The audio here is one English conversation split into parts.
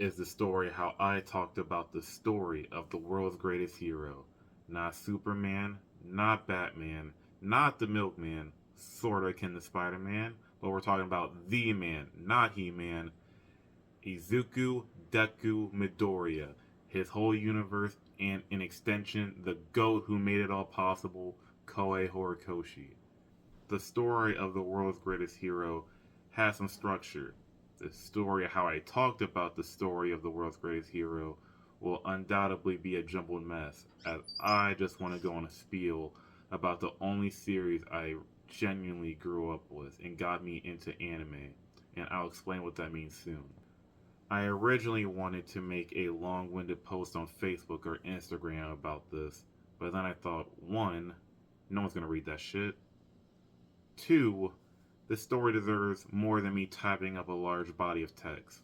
is the story how I talked about the story of the world's greatest hero. Not Superman, not Batman, not the Milkman, sorta akin to Spider Man, but we're talking about the man, not He Man, Izuku Deku Midoriya, his whole universe, and in extension, the GOAT who made it all possible, Koei Horikoshi. The story of the world's greatest hero has some structure. The story of how I talked about the story of the world's greatest hero will undoubtedly be a jumbled mess, as I just want to go on a spiel about the only series I genuinely grew up with and got me into anime, and I'll explain what that means soon. I originally wanted to make a long winded post on Facebook or Instagram about this, but then I thought, one, no one's gonna read that shit. Two, the story deserves more than me typing up a large body of text.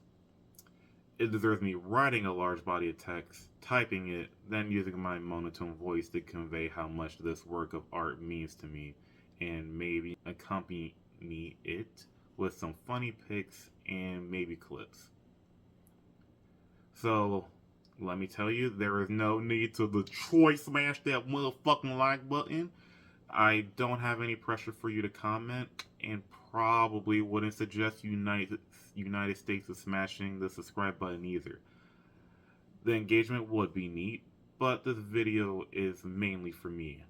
It deserves me writing a large body of text, typing it, then using my monotone voice to convey how much this work of art means to me, and maybe accompany it with some funny pics and maybe clips. So, let me tell you, there is no need to Detroit smash that motherfucking like button. I don't have any pressure for you to comment, and probably wouldn't suggest United States is smashing the subscribe button either. The engagement would be neat, but this video is mainly for me.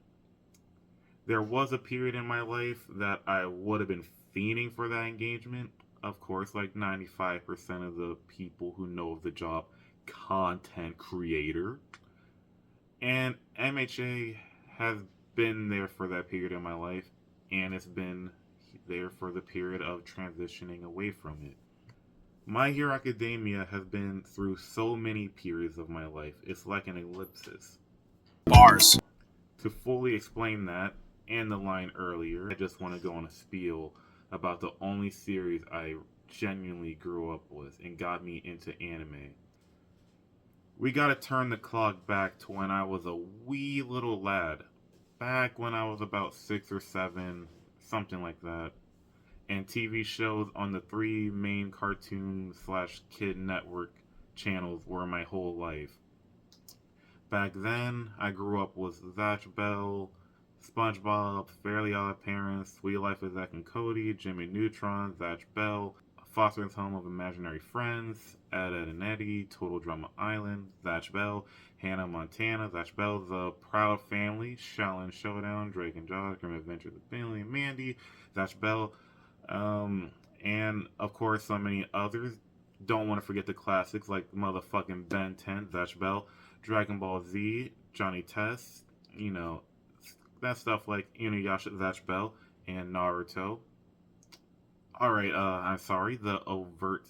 There was a period in my life that I would have been fiending for that engagement. Of course, like 95% of the people who know of the job, content creator. And MHA has been there for that period in my life, and it's been there for the period of transitioning away from it. My Hero Academia has been through so many periods of my life, it's like an ellipsis. Bars. To fully explain that, and the line earlier, I just want to go on a spiel about the only series I genuinely grew up with and got me into anime. We gotta turn the clock back to when I was a wee little lad. Back when I was about 6 or 7, something like that. And TV shows on the three main cartoon slash kid network channels were my whole life. Back then, I grew up with Zatch Bell, SpongeBob, Fairly Odd Parents, Sweet Life of Zack and Cody, Jimmy Neutron, Zatch Bell, Foster's Home of Imaginary Friends, Ed, Ed and Eddie, Total Drama Island, Zatch Bell, Hannah Montana, Zatch Bell, The Proud Family, Shaolin Showdown, Drake and Josh, Grim Adventures of Billy and Mandy, Zatch Bell, and of course so many others. Don't want to forget the classics like motherfucking Ben 10, Zatch Bell, Dragon Ball Z, Johnny Test, that stuff like Inuyasha, Zatch Bell, and Naruto. Alright, I'm sorry, the overt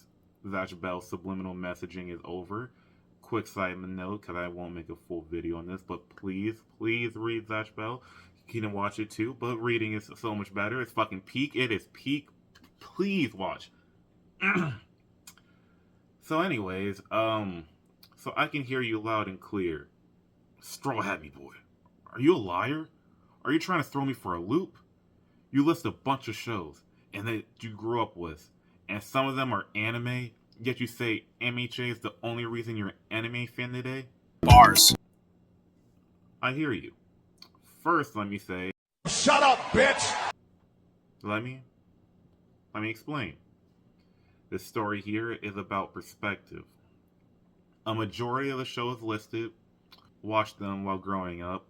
Zatch Bell subliminal messaging is over. Quick side note, because I won't make a full video on this, but please read Zatch Bell. You can watch it too, but reading is so much better. It's fucking peak. It is peak. Please watch. So anyways, so I can hear you loud and clear. Straw Hat Me Boy, are you a liar? Are you trying to throw me for a loop? You list a bunch of shows and that you grew up with, and some of them are anime, yet you say MHA is the only reason you're an anime fan today? Bars. I hear you. First, let me say, Shut up, bitch! let me explain. This story here is about perspective. A majority of the shows listed, watched them while growing up.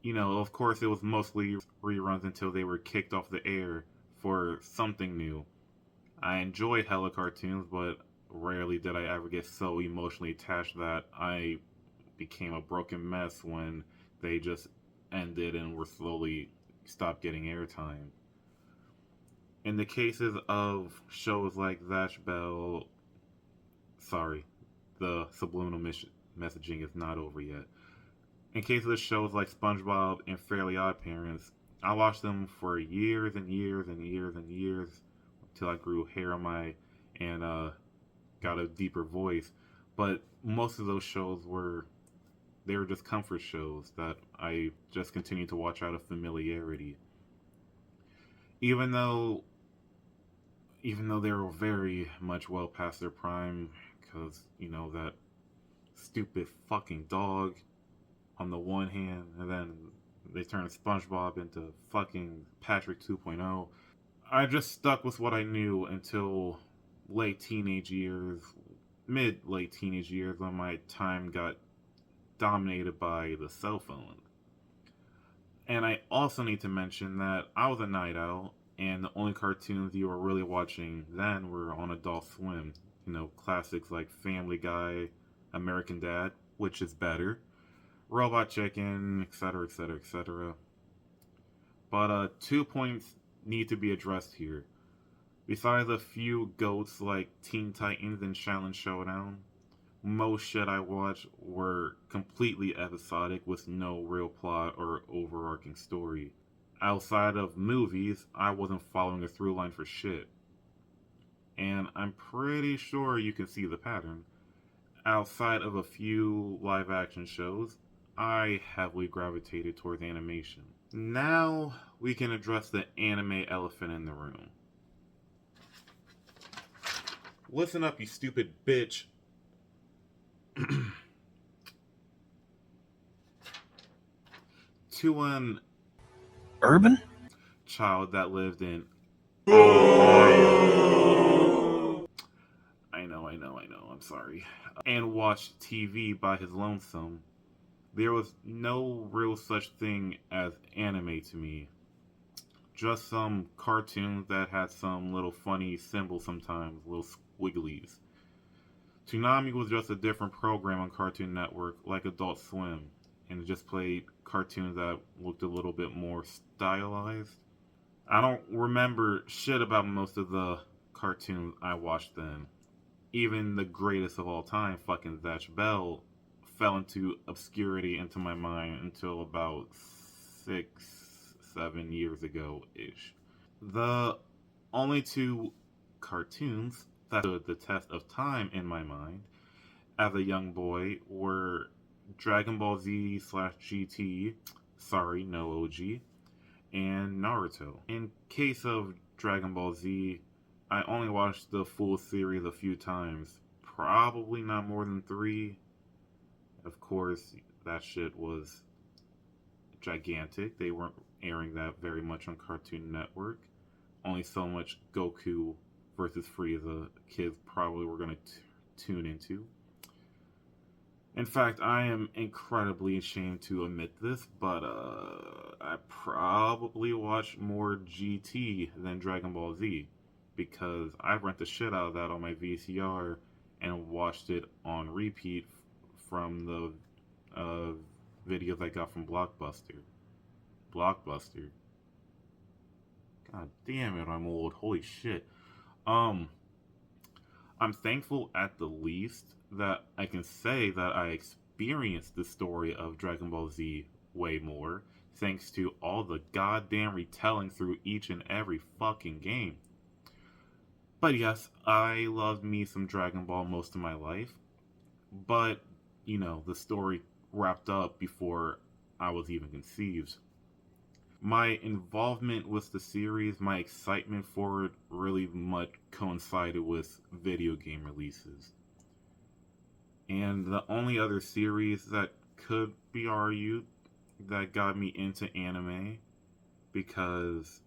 Of course, it was mostly reruns until they were kicked off the air for something new. I enjoyed hella cartoons, but rarely did I ever get so emotionally attached that I became a broken mess when they just ended and were slowly stopped getting airtime. In the cases of shows like Zatch Bell, sorry, the subliminal messaging is not over yet. In case of the shows like SpongeBob and Fairly Odd Parents, I watched them for years and years and years and years until I grew hair on my and got a deeper voice. But most of those shows were just comfort shows that I just continued to watch out of familiarity. Even though they were very much well past their prime, because, that stupid fucking dog on the one hand, and then they turn SpongeBob into fucking Patrick 2.0. I just stuck with what I knew until late teenage years, mid-late teenage years, when my time got dominated by the cell phone. And I also need to mention that I was a night owl, and the only cartoons you were really watching then were on Adult Swim. Classics like Family Guy, American Dad, which is better, Robot Chicken, etc., etc., etc. But 2 points need to be addressed here. Besides a few goats like Teen Titans and Shaolin Showdown, most shit I watched were completely episodic with no real plot or overarching story. Outside of movies, I wasn't following a through line for shit. And I'm pretty sure you can see the pattern. Outside of a few live action shows, I heavily gravitated towards animation. Now we can address the anime elephant in the room. Listen up, you stupid bitch. To an Urban? child that lived in Ohio. I know, I'm sorry. And watched TV by his lonesome. There was no real such thing as anime to me. Just some cartoons that had some little funny symbols sometimes, little squigglies. Toonami was just a different program on Cartoon Network, like Adult Swim, and it just played cartoons that looked a little bit more stylized. I don't remember shit about most of the cartoons I watched then. Even the greatest of all time, fucking Zatch Bell, fell into obscurity into my mind until about 6-7 years ago-ish. The only two cartoons that stood the test of time in my mind as a young boy were Dragon Ball Z / GT, sorry, no OG, and Naruto. In case of Dragon Ball Z, I only watched the full series a few times, probably not more than 3. Of course, that shit was gigantic. They weren't airing that very much on Cartoon Network. Only so much Goku versus Frieza kids probably were going to tune into. In fact, I am incredibly ashamed to admit this, but I probably watched more GT than Dragon Ball Z, because I rent the shit out of that on my VCR and watched it on repeat from the videos I got from Blockbuster. God damn it, I'm old. Holy shit. I'm thankful at the least that I can say that I experienced the story of Dragon Ball Z way more, thanks to all the goddamn retelling through each and every fucking game. But yes, I loved me some Dragon Ball most of my life, but, the story wrapped up before I was even conceived. My involvement with the series, my excitement for it, really much coincided with video game releases. And the only other series that could be argued that got me into anime, because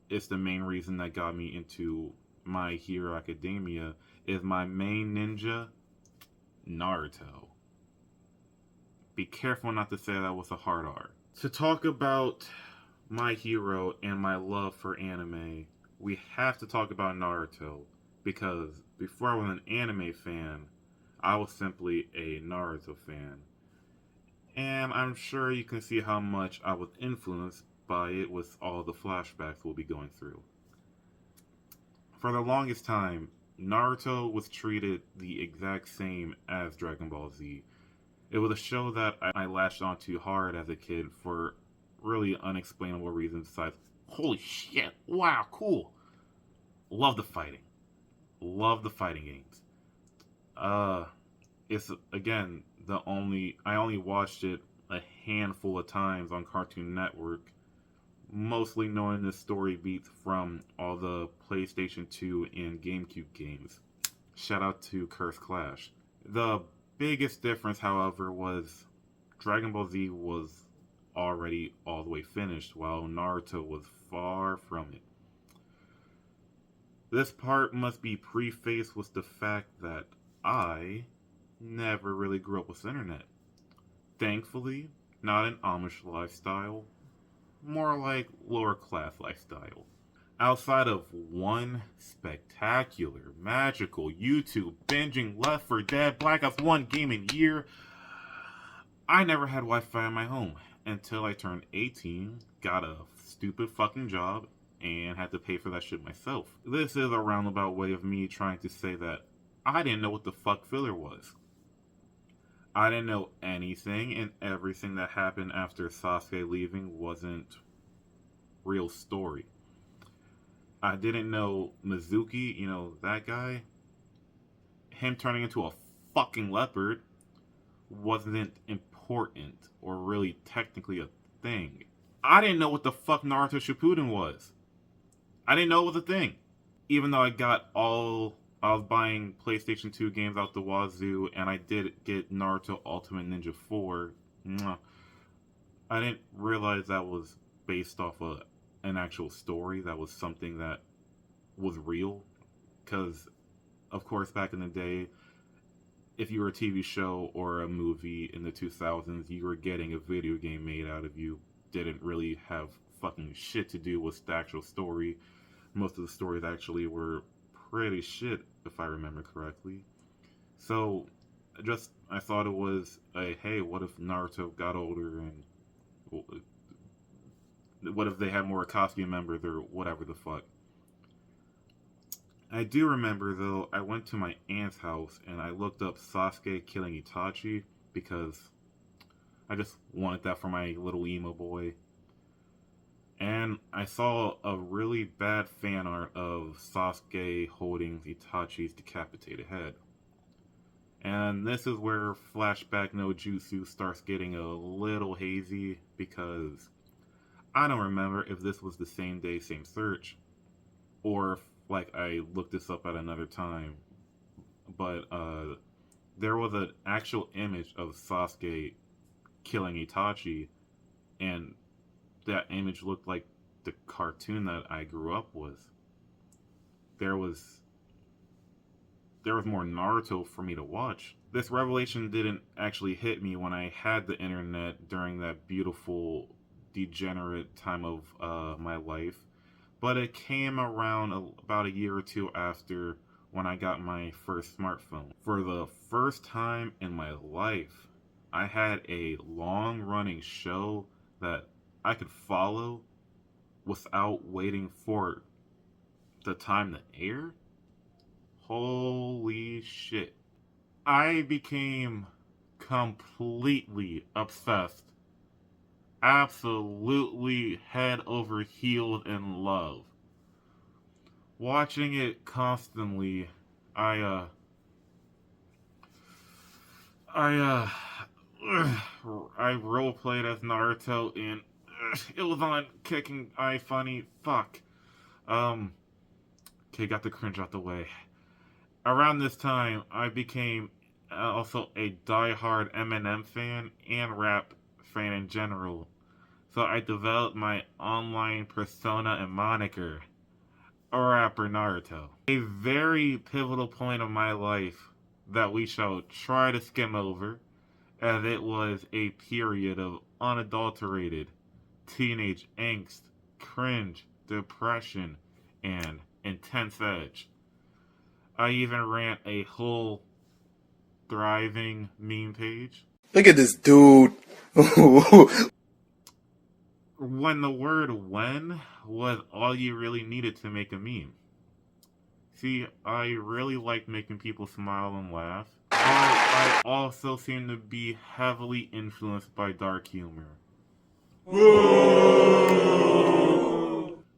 it's the main reason that got me into My Hero Academia, is my main ninja, Naruto. Be careful not to say that with a hard R. To talk about My Hero and my love for anime, we have to talk about Naruto, because before I was an anime fan, I was simply a Naruto fan. And I'm sure you can see how much I was influenced by it with all the flashbacks we'll be going through. For the longest time, Naruto was treated the exact same as Dragon Ball Z. It was a show that I latched onto hard as a kid for really unexplainable reasons besides, holy shit, wow, cool. Love the fighting. Love the fighting games. It's, again, I only watched it a handful of times on Cartoon Network, mostly knowing the story beats from all the PlayStation 2 and GameCube games. Shout out to Curse Clash. The biggest difference, however, was Dragon Ball Z was already all the way finished, while Naruto was far from it. This part must be prefaced with the fact that I never really grew up with the internet. Thankfully, not an Amish lifestyle, more like lower class lifestyle. Outside of one spectacular, magical YouTube binging Left 4 Dead Black Ops 1 game in year, I never had Wi-Fi in my home until I turned 18, got a stupid fucking job, and had to pay for that shit myself. This is a roundabout way of me trying to say that I didn't know what the fuck filler was. I didn't know anything, and everything that happened after Sasuke leaving wasn't real story. I didn't know Mizuki, that guy, him turning into a fucking leopard wasn't important or really technically a thing. I didn't know what the fuck Naruto Shippuden was. I didn't know it was a thing. Even though I was buying PlayStation 2 games out the wazoo, and I did get Naruto Ultimate Ninja 4, I didn't realize that was based off an actual story. That was something that was real. Because, of course, back in the day, if you were a TV show or a movie in the 2000s, you were getting a video game made out of you. Didn't really have fucking shit to do with the actual story. Most of the stories actually were pretty shit, if I remember correctly. So, I thought it was hey, what if Naruto got older and what if they had more Akatsuki members or whatever the fuck. I do remember, though, I went to my aunt's house and I looked up Sasuke killing Itachi because I just wanted that for my little emo boy. And I saw a really bad fan art of Sasuke holding Itachi's decapitated head. And this is where Flashback no Jutsu starts getting a little hazy because I don't remember if this was the same day, same search, or if, I looked this up at another time. But there was an actual image of Sasuke killing Itachi, and that image looked like the cartoon that I grew up with. There was more Naruto for me to watch. This revelation didn't actually hit me when I had the internet during that beautiful, degenerate time of my life, but it came around about a year or two after when I got my first smartphone. For the first time in my life, I had a long-running show that I could follow without waiting for the time to air. Holy shit. I became completely obsessed. Absolutely head over heels in love. Watching it constantly, I roleplayed as Naruto and it was on Kicking Eye Funny. Fuck. Okay, got the cringe out the way. Around this time, I became also a die-hard Eminem fan and rap fan in general. So I developed my online persona and moniker, Rapper Naruto. A very pivotal point of my life that we shall try to skim over, as it was a period of unadulterated teenage angst, cringe, depression, and intense edge. I even ran a whole thriving meme page. Look at this dude. When the word when was all you really needed to make a meme. See, I really like making people smile and laugh, but I also seem to be heavily influenced by dark humor.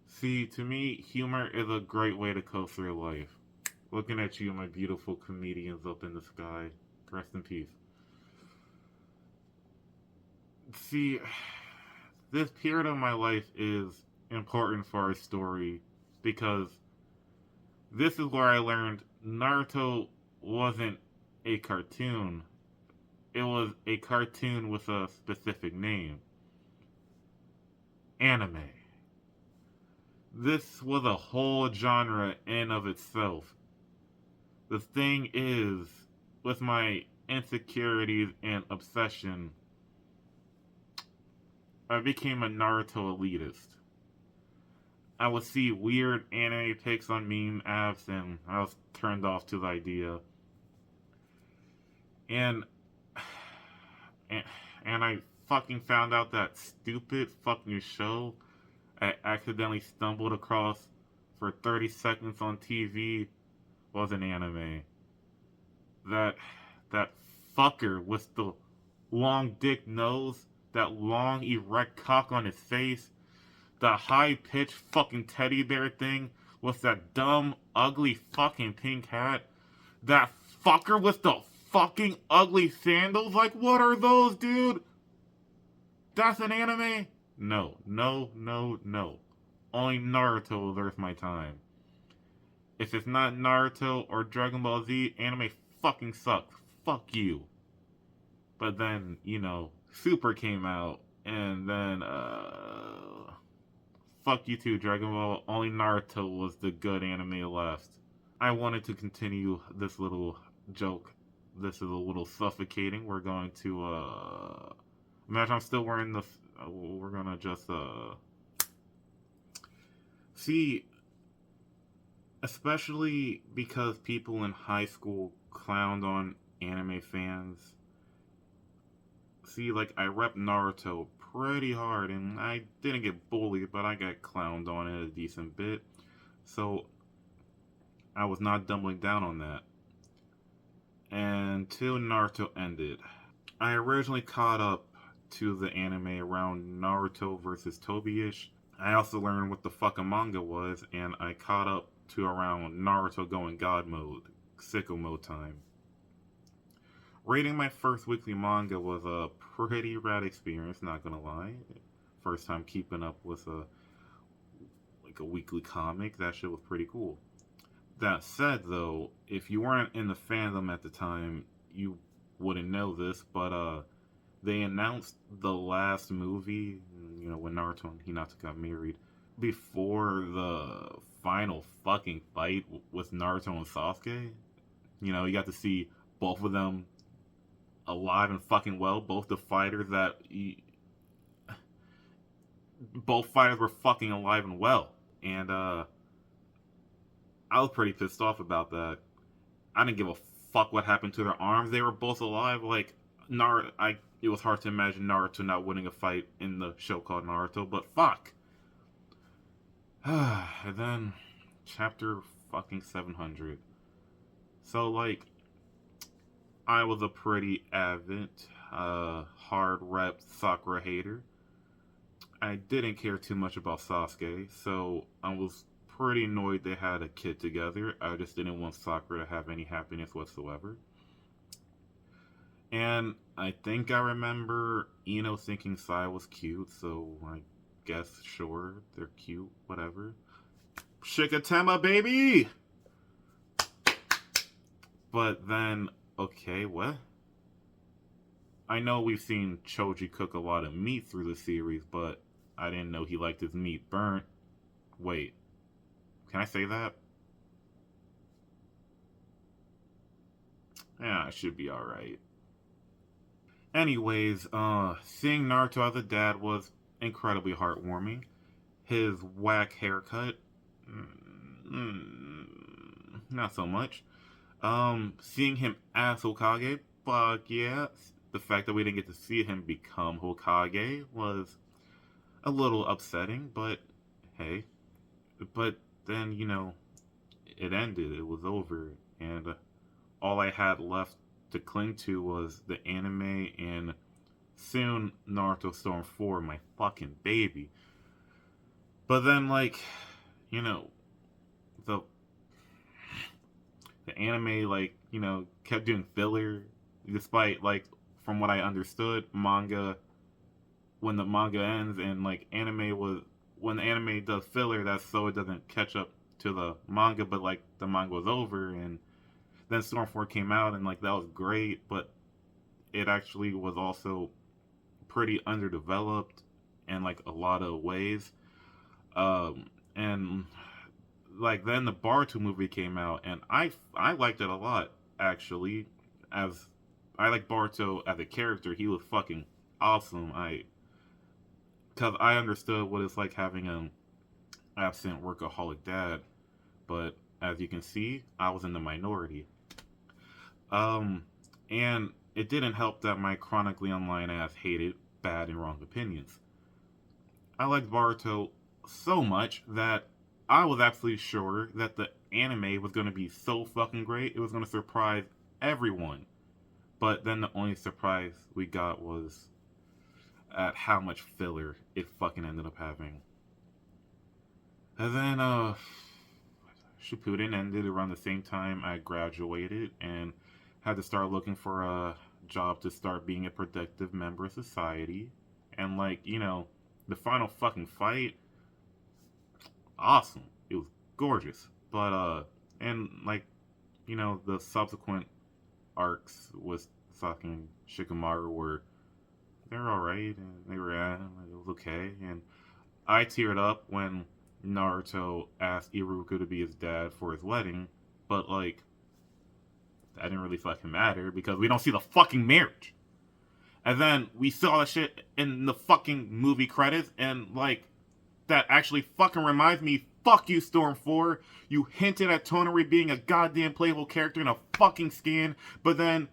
See, to me, humor is a great way to cope through life. Looking at you, my beautiful comedians up in the sky. Rest in peace. See, this period of my life is important for our story because this is where I learned Naruto wasn't a cartoon. It was a cartoon with a specific name. Anime. This was a whole genre in of itself. The thing is, with my insecurities and obsession, I became a Naruto elitist. I would see weird anime pics on meme apps and I was turned off to the idea. And and, and I fucking found out that stupid fucking show I accidentally stumbled across for 30 seconds on TV was an anime. That that fucker with the long dick nose, that long erect cock on his face, the high-pitched fucking teddy bear thing with that dumb, ugly fucking pink hat, that fucker with the fucking ugly sandals, like what are those, dude? That's an anime? No, no, no, no. Only Naruto is worth my time. If it's not Naruto or Dragon Ball Z, anime fucking sucks. Fuck you. But then, Super came out, and then, fuck you too, Dragon Ball. Only Naruto was the good anime left. I wanted to continue this little joke. This is a little suffocating. We're going to, imagine I'm still wearing the, we're gonna just, see, especially because people in high school clowned on anime fans. See, like, I rep Naruto pretty hard, and I didn't get bullied, but I got clowned on it a decent bit. So, I was not doubling down on that. Until Naruto ended. I originally caught up to the anime around Naruto versus Tobi-ish. I also learned what the fuck a manga was, and I caught up to around Naruto going God mode, sicko mode time. Reading my first weekly manga was a pretty rad experience, not gonna lie. First time keeping up with a weekly comic, that shit was pretty cool. That said, though, if you weren't in the fandom at the time, you wouldn't know this, but they announced the last movie, when Naruto and Hinata got married, before the final fucking fight with Naruto and Sasuke. You got to see both of them alive and fucking well. Both fighters were fucking alive and well. And, I was pretty pissed off about that. I didn't give a fuck what happened to their arms. They were both alive. Like, it was hard to imagine Naruto not winning a fight in the show called Naruto, but fuck. And then, chapter fucking 700. So, like, I was a pretty avid, hard-repped Sakura hater. I didn't care too much about Sasuke, so I was pretty annoyed they had a kid together. I just didn't want Sakura to have any happiness whatsoever. And I think I remember Ino thinking Sai was cute, so I guess, sure, they're cute, whatever. Shikatema, baby! But then, okay, what? I know we've seen Choji cook a lot of meat through the series, but I didn't know he liked his meat burnt. Wait, can I say that? Yeah, I should be alright. Anyways, seeing Naruto as a dad was incredibly heartwarming. His whack haircut, not so much. Seeing him as Hokage, fuck yeah. The fact that we didn't get to see him become Hokage was a little upsetting, but hey. But then, it ended. It was over. And all I had left to cling to was the anime and soon Naruto Storm 4, my fucking baby. But then, the anime, kept doing filler, despite, from what I understood, when the manga ends and, when the anime does filler, that's so it doesn't catch up to the manga, but, the manga was over, and Then Storm 4 came out, and like that was great, but it actually was also pretty underdeveloped in like a lot of ways. And like then the Boruto movie came out, and I liked it a lot actually. As I like Boruto as a character, he was fucking awesome. Because I understood what it's like having an absent workaholic dad, but as you can see, I was in the minority. And it didn't help that my chronically online ass hated bad and wrong opinions. I liked Boruto so much that I was absolutely sure that the anime was going to be so fucking great, it was going to surprise everyone. But then the only surprise we got was at how much filler it fucking ended up having. And then, Shippuden ended around the same time I graduated and had to start looking for a job to start being a productive member of society. And, like, you know, the final fucking fight, awesome. It was gorgeous. But, and, like, you know, the subsequent arcs with fucking Shikamaru were, they're alright, and they were, it was okay. And I teared up when Naruto asked Iruka to be his dad for his wedding, but, like, that didn't really fucking matter because we don't see the fucking marriage. And then we saw that shit in the fucking movie credits, and, like, that actually fucking reminds me, fuck you, Storm 4. You hinted at Tonari being a goddamn playable character in a fucking skin, but then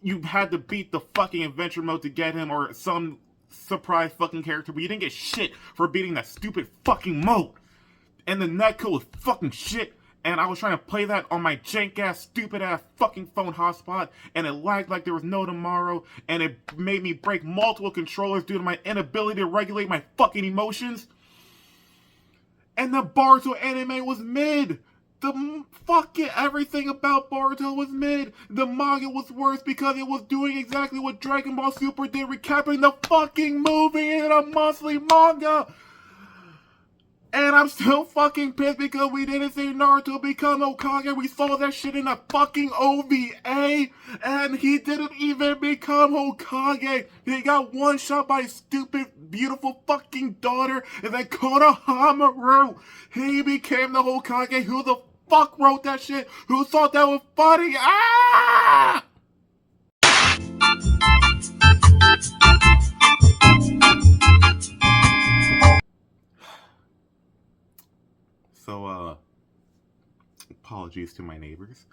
you had to beat the fucking adventure mode to get him, or some surprise fucking character, but you didn't get shit for beating that stupid fucking mode. And the netcode was fucking shit, and I was trying to play that on my jank-ass, stupid-ass fucking phone hotspot, and it lagged like there was no tomorrow, and it made me break multiple controllers due to my inability to regulate my fucking emotions. And the Boruto anime was mid. The fucking everything about Boruto was mid. The manga was worse because it was doing exactly what Dragon Ball Super did, recapping the fucking movie in a monthly manga. And I'm still fucking pissed because we didn't see Naruto become Hokage. We saw that shit in a fucking OVA. And he didn't even become Hokage. He got one shot by his stupid, beautiful fucking daughter. And then Konohamaru. He became the Hokage. Who the fuck wrote that shit? Who thought that was funny? Ah! So, apologies to my neighbors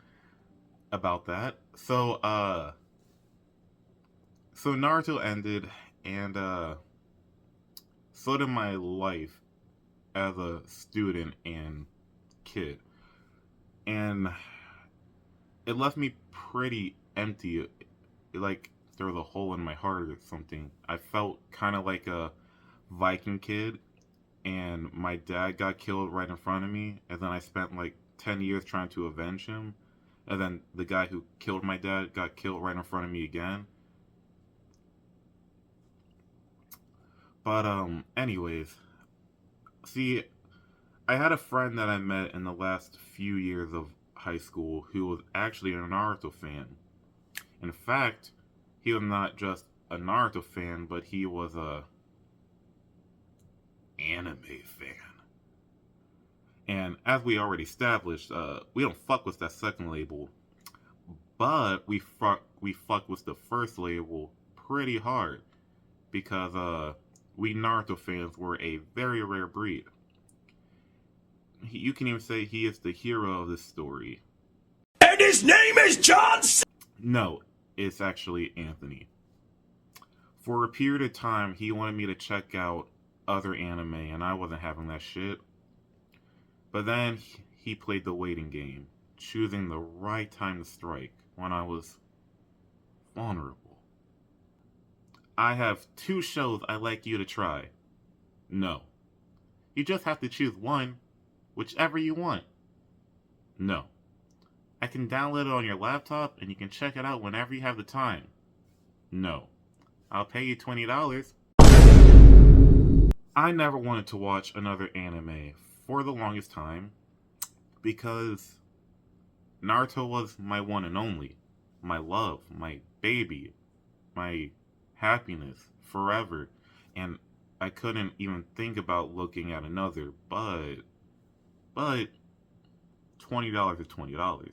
about that. So Naruto ended, and, so did my life as a student and kid. And it left me pretty empty. Like, there was a hole in my heart or something. I felt kind of like a Viking kid, and my dad got killed right in front of me, and then I spent like 10 years trying to avenge him, and then the guy who killed my dad got killed right in front of me again. But anyways, see, I had a friend that I met in the last few years of high school who was actually a Naruto fan. In fact, he was not just a Naruto fan, but he was a anime fan. And as we already established, we don't fuck with that second label, but we fuck with the first label pretty hard because we Naruto fans were a very rare breed. You can even say he is the hero of this story. And his name is John C. No, it's actually Anthony. For a period of time, he wanted me to check out other anime, and I wasn't having that shit. But then he played the waiting game, choosing the right time to strike when I was vulnerable. I have 2 shows I'd like you to try. No. You just have to choose one, whichever you want. No. I can download it on your laptop and you can check it out whenever you have the time. No. I'll pay you $20. I never wanted to watch another anime for the longest time because Naruto was my one and only, my love, my baby, my happiness forever, and I couldn't even think about looking at another. But $20 is $20.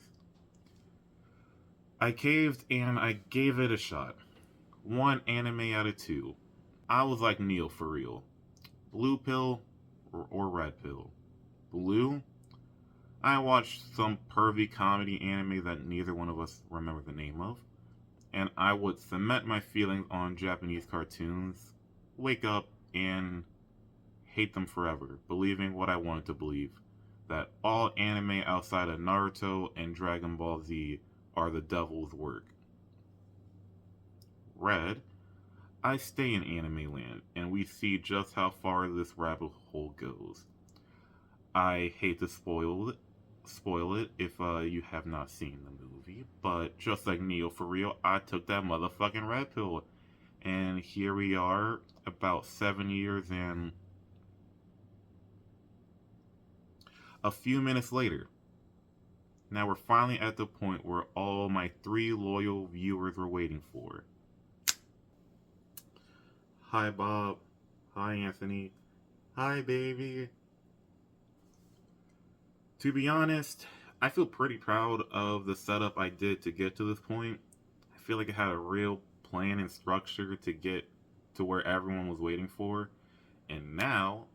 I caved and I gave it a shot. One anime out of two. I was like Neil for real. Blue pill or red pill? Blue? I watched some pervy comedy anime that neither one of us remember the name of, and I would cement my feelings on Japanese cartoons, wake up, and hate them forever, believing what I wanted to believe, that all anime outside of Naruto and Dragon Ball Z are the devil's work. Red, I stay in anime land, and we see just how far this rabbit hole goes. I hate to spoil it if you have not seen the movie, but just like Neo for real, I took that motherfucking red pill, and here we are, about 7 years and a few minutes later. Now we're finally at the point where all my 3 loyal viewers were waiting for. Hi, Bob. Hi, Anthony. Hi, baby. To be honest, I feel pretty proud of the setup I did to get to this point. I feel like I had a real plan and structure to get to where everyone was waiting for, and now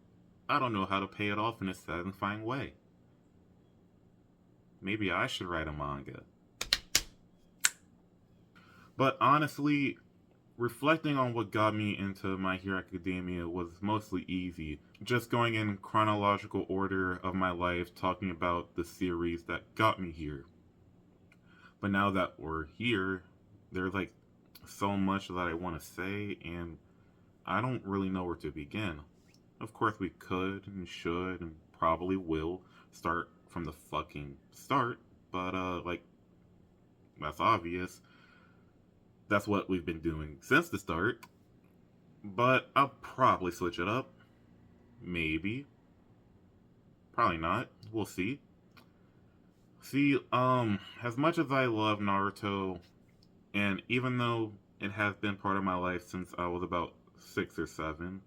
I don't know how to pay it off in a satisfying way. Maybe I should write a manga. But honestly, reflecting on what got me into My Hero Academia was mostly easy. Just going in chronological order of my life, talking about the series that got me here. But now that we're here, there's like so much that I want to say, and I don't really know where to begin. Of course, we could and should and probably will start from the fucking start, but like, that's obvious. That's what we've been doing since the start. But I'll probably switch it up. Maybe. Probably not. We'll see. See, as much as I love Naruto, and even though it has been part of my life since I was about 6 or 7,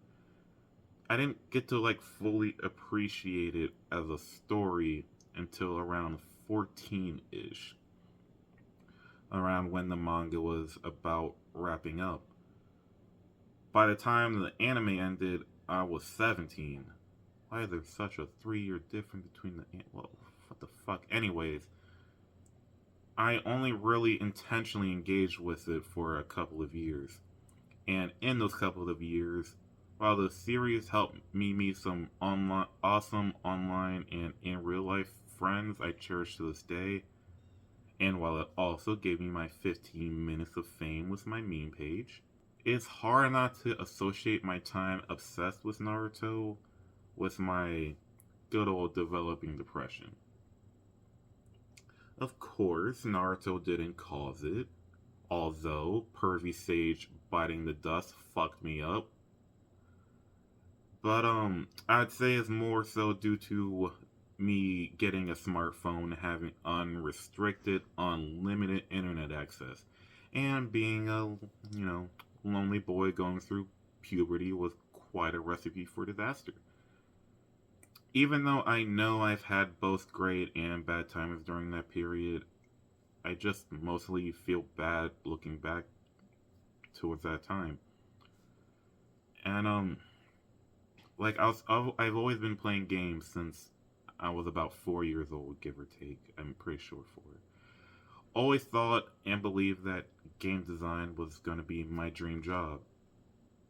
I didn't get to like fully appreciate it as a story until around 14-ish. Around when the manga was about wrapping up. By the time the anime ended, I was 17. Why is there such a 3-year difference between the... Well, what the fuck? Anyways, I only really intentionally engaged with it for a couple of years. And in those couple of years, while the series helped me meet some awesome online and in real life friends I cherish to this day, and while it also gave me my 15 minutes of fame with my meme page, it's hard not to associate my time obsessed with Naruto with my good old developing depression. Of course, Naruto didn't cause it, although pervy sage biting the dust fucked me up. But I'd say it's more so due to me getting a smartphone, having unrestricted, unlimited internet access, and being a, lonely boy going through puberty was quite a recipe for disaster. Even though I know I've had both great and bad times during that period, I just mostly feel bad looking back towards that time. And like I've always been playing games since I was about 4 years old, give or take. I'm pretty sure 4. Always thought and believed that game design was going to be my dream job.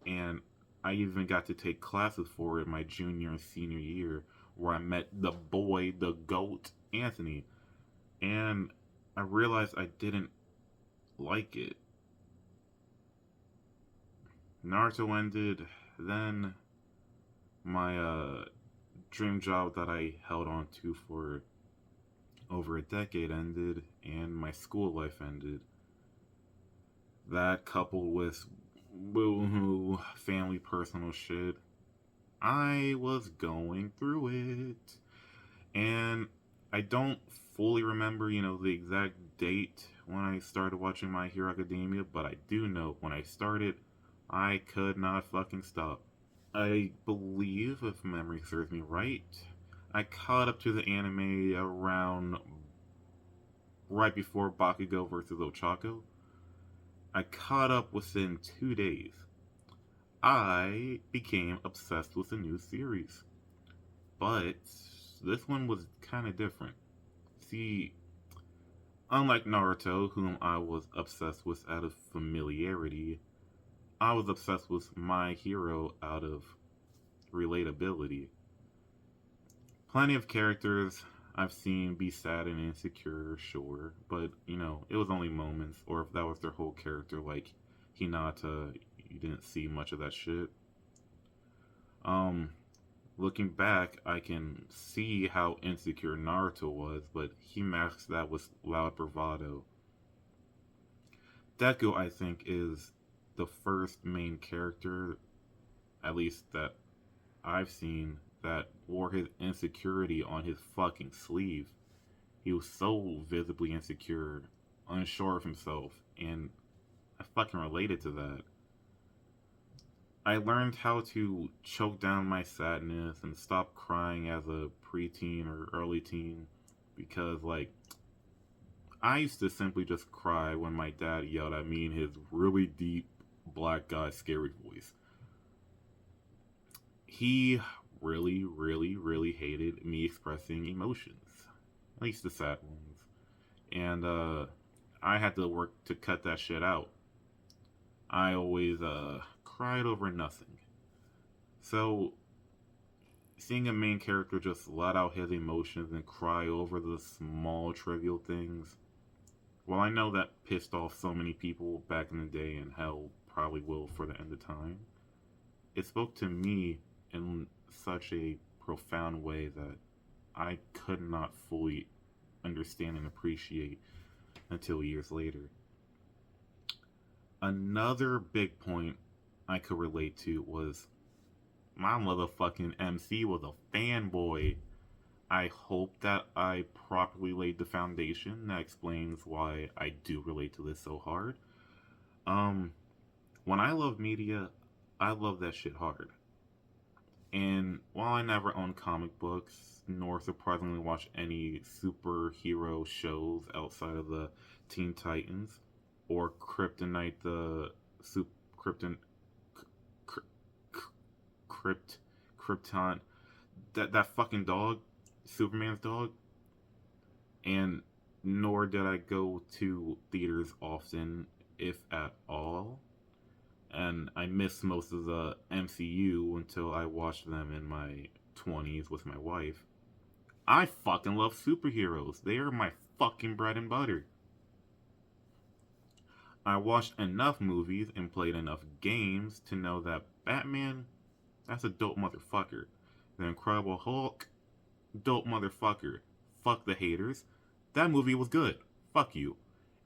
And I even got to take classes for it my junior and senior year, where I met the boy, the GOAT, Anthony. And I realized I didn't like it. Naruto ended, then my dream job that I held on to for over a decade ended, and my school life ended. That coupled with boo-hoo family personal shit, I was going through it. And I don't fully remember, the exact date when I started watching My Hero Academia, but I do know when I started, I could not fucking stop. I believe, if memory serves me right, I caught up to the anime around right before Bakugo versus Ochako. I caught up within 2 days. I became obsessed with the new series. But this one was kind of different. See, unlike Naruto, whom I was obsessed with out of familiarity, I was obsessed with My Hero out of relatability. Plenty of characters I've seen be sad and insecure, sure, but it was only moments, or if that was their whole character, like Hinata, you didn't see much of that shit. Um, Looking back, I can see how insecure Naruto was, but he masks that with loud bravado. Deku, I think, is the first main character, at least that I've seen, that wore his insecurity on his fucking sleeve. He was so visibly insecure, unsure of himself, and I fucking related to that. I learned how to choke down my sadness and stop crying as a preteen or early teen because, like, I used to simply just cry when my dad yelled at me in his really deep, black guy, scary voice. He really, really, really hated me expressing emotions, at least the sad ones. And I had to work to cut that shit out. I always cried over nothing. So, seeing a main character just let out his emotions and cry over the small, trivial things, well, I know that pissed off so many people back in the day, and hell probably will for the end of time. It spoke to me in such a profound way that I could not fully understand and appreciate until years later. Another big point I could relate to was my motherfucking MC was a fanboy. I hope that I properly laid the foundation that explains why I do relate to this so hard. Um, when I love media, I love that shit hard. And while I never owned comic books, nor surprisingly watched any superhero shows outside of the Teen Titans or Kryptonite, the Krypton, Krypt, Krypton, that fucking dog, Superman's dog, and nor did I go to theaters often, if at all. And I missed most of the MCU until I watched them in my 20s with my wife. I fucking love superheroes. They are my fucking bread and butter. I watched enough movies and played enough games to know that Batman, that's a dope motherfucker. The Incredible Hulk, dope motherfucker. Fuck the haters. That movie was good. Fuck you.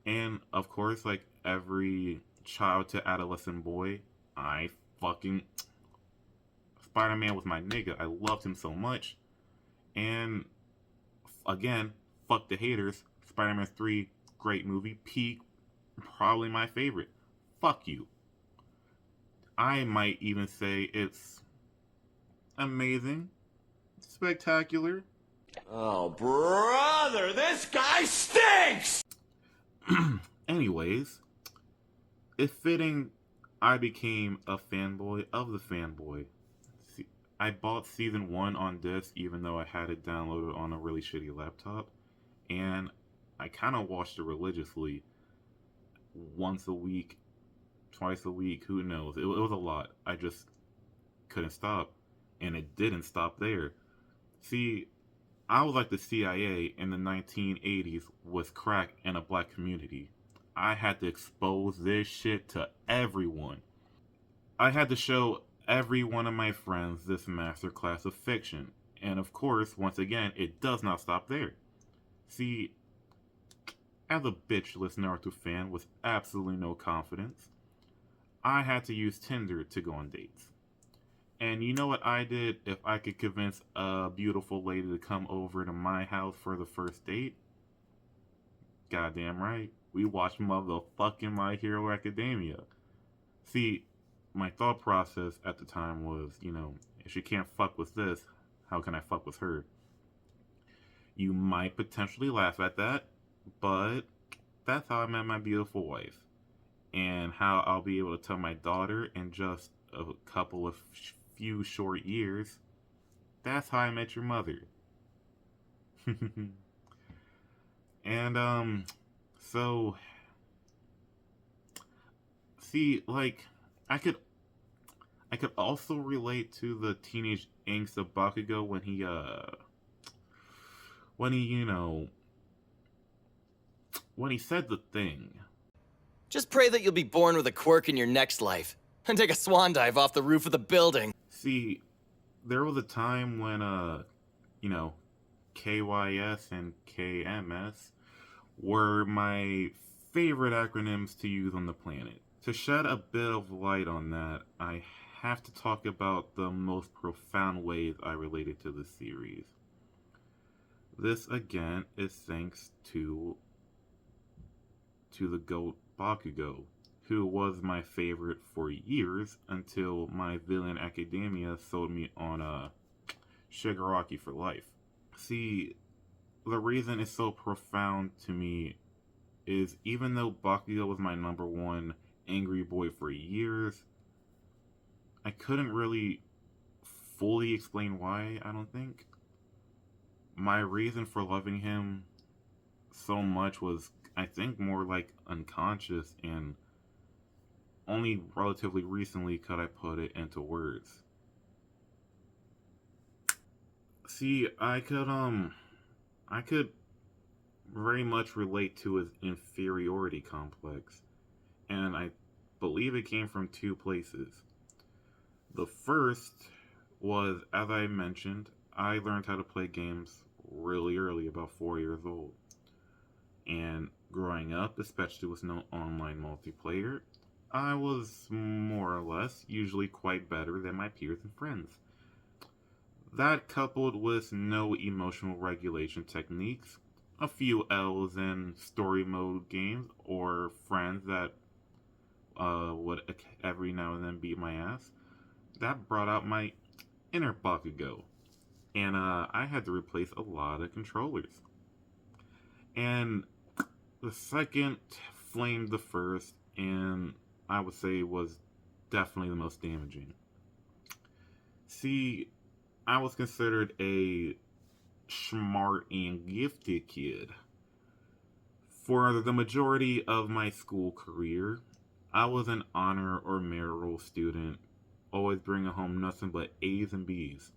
And of course, like every child to adolescent boy, I fucking Spider-Man was my nigga. I loved him so much. And again, fuck the haters. Spider-Man 3, great movie. Peak, probably my favorite. Fuck you. I might even say it's amazing, spectacular. Oh, brother, this guy stinks! Anyways, it's fitting I became a fanboy of the fanboy. See, I bought season 1 on disc even though I had it downloaded on a really shitty laptop, and I kind of watched it religiously once a week, twice a week, who knows. It was a lot. I just couldn't stop, and it didn't stop there. See, I was like the CIA in the 1980s with crack in a black community. I had to expose this shit to everyone. I had to show every one of my friends this masterclass of fiction. And of course, once again, it does not stop there. See, as a bitchless Naruto fan with absolutely no confidence, I had to use Tinder to go on dates. And you know what I did if I could convince a beautiful lady to come over to my house for the first date? Goddamn right. We watched motherfucking My Hero Academia. See, my thought process at the time was, if she can't fuck with this, how can I fuck with her? You might potentially laugh at that, but that's how I met my beautiful wife. And how I'll be able to tell my daughter in just a couple of few short years, that's how I met your mother. And, so, see, like, I could also relate to the teenage angst of Bakugo when he, when he said the thing. Just pray that you'll be born with a quirk in your next life, and take a swan dive off the roof of the building. See, there was a time when, KYS and KMS were my favorite acronyms to use on the planet. To shed a bit of light on that, I have to talk about the most profound ways I related to the series. This, again, is thanks to the GOAT Bakugo, who was my favorite for years until My Villain Academia sold me on Shigaraki for life. See, the reason it's so profound to me is even though Bakugo was my number one angry boy for years, I couldn't really fully explain why, I don't think. My reason for loving him so much was, I think, more like unconscious, and only relatively recently could I put it into words. See, I could very much relate to his inferiority complex, and I believe it came from two places. The first was, as I mentioned, I learned how to play games really early, about 4 years old. And growing up, especially with no online multiplayer, I was more or less usually quite better than my peers and friends. That, coupled with no emotional regulation techniques, a few L's in story mode games, or friends that would every now and then beat my ass, that brought out my inner Bakugo. And I had to replace a lot of controllers. And the second flamed the first, and I would say was definitely the most damaging. See, I was considered a smart and gifted kid. For the majority of my school career, I was an honor or merit roll student, always bringing home nothing but A's and B's.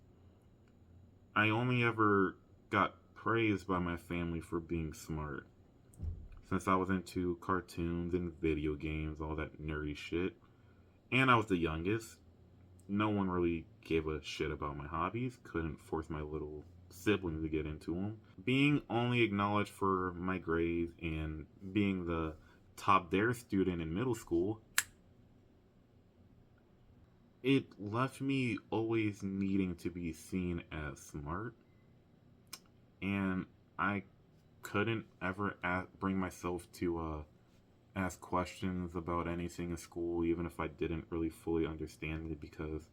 I only ever got praised by my family for being smart, since I was into cartoons and video games, all that nerdy shit, and I was the youngest. No one really gave a shit about my hobbies, couldn't force my little siblings to get into them. Being only acknowledged for my grades and being the top dare student in middle school, it left me always needing to be seen as smart, and I couldn't ever bring myself to ask questions about anything in school, even if I didn't really fully understand it, because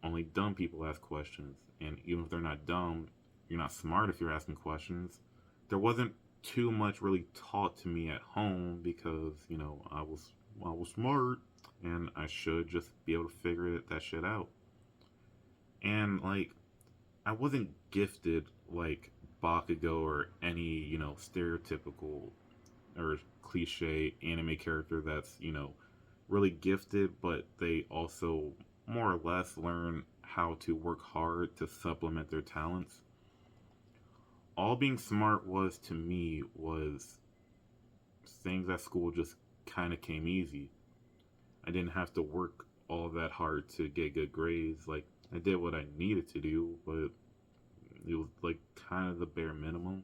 only dumb people ask questions. And even if they're not dumb, you're not smart if you're asking questions. There wasn't too much really taught to me at home because, I was smart and I should just be able to figure that shit out. And, I wasn't gifted like Bakugo or any, stereotypical or cliche anime character that's, really gifted, but they also more or less learn how to work hard to supplement their talents. All being smart was, to me, was things at school just kind of came easy. I didn't have to work all that hard to get good grades. I did what I needed to do, but it was kind of the bare minimum.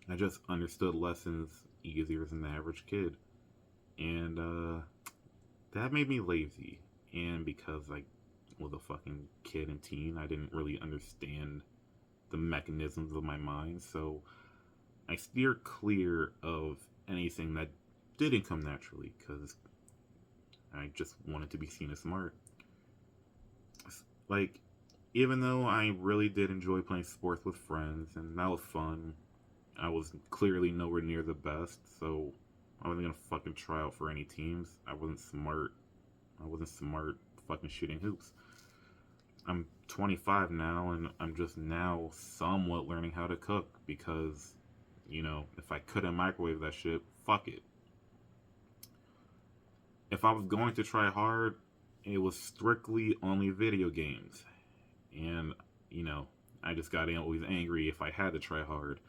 I just understood lessons easier than the average kid. And that made me lazy. And because I was a fucking kid and teen, I didn't really understand the mechanisms of my mind. So I steer clear of anything that didn't come naturally because I just wanted to be seen as smart. Like, even though I really did enjoy playing sports with friends and that was fun, I was clearly nowhere near the best, so I wasn't gonna fucking try out for any teams. I wasn't smart. Fucking shooting hoops. I'm 25 now, and I'm just now somewhat learning how to cook because, if I couldn't microwave that shit, fuck it. If I was going to try hard, it was strictly only video games. And, I just got always angry if I had to try hard.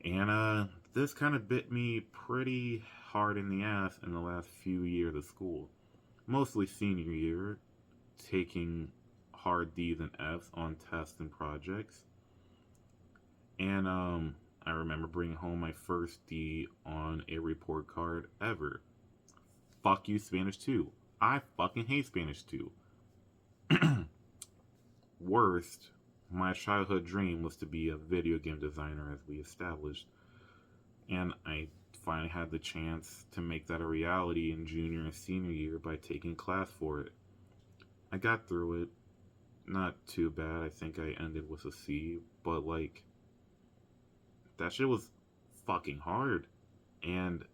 And, this kind of bit me pretty hard in the ass in the last few years of school. Mostly senior year, taking hard D's and F's on tests and projects. And, I remember bringing home my first D on a report card ever. Fuck you, Spanish 2. I fucking hate Spanish 2. Worst, my childhood dream was to be a video game designer, as we established. And I finally had the chance to make that a reality in junior and senior year by taking class for it. I got through it. Not too bad. I think I ended with a C. But, that shit was fucking hard. And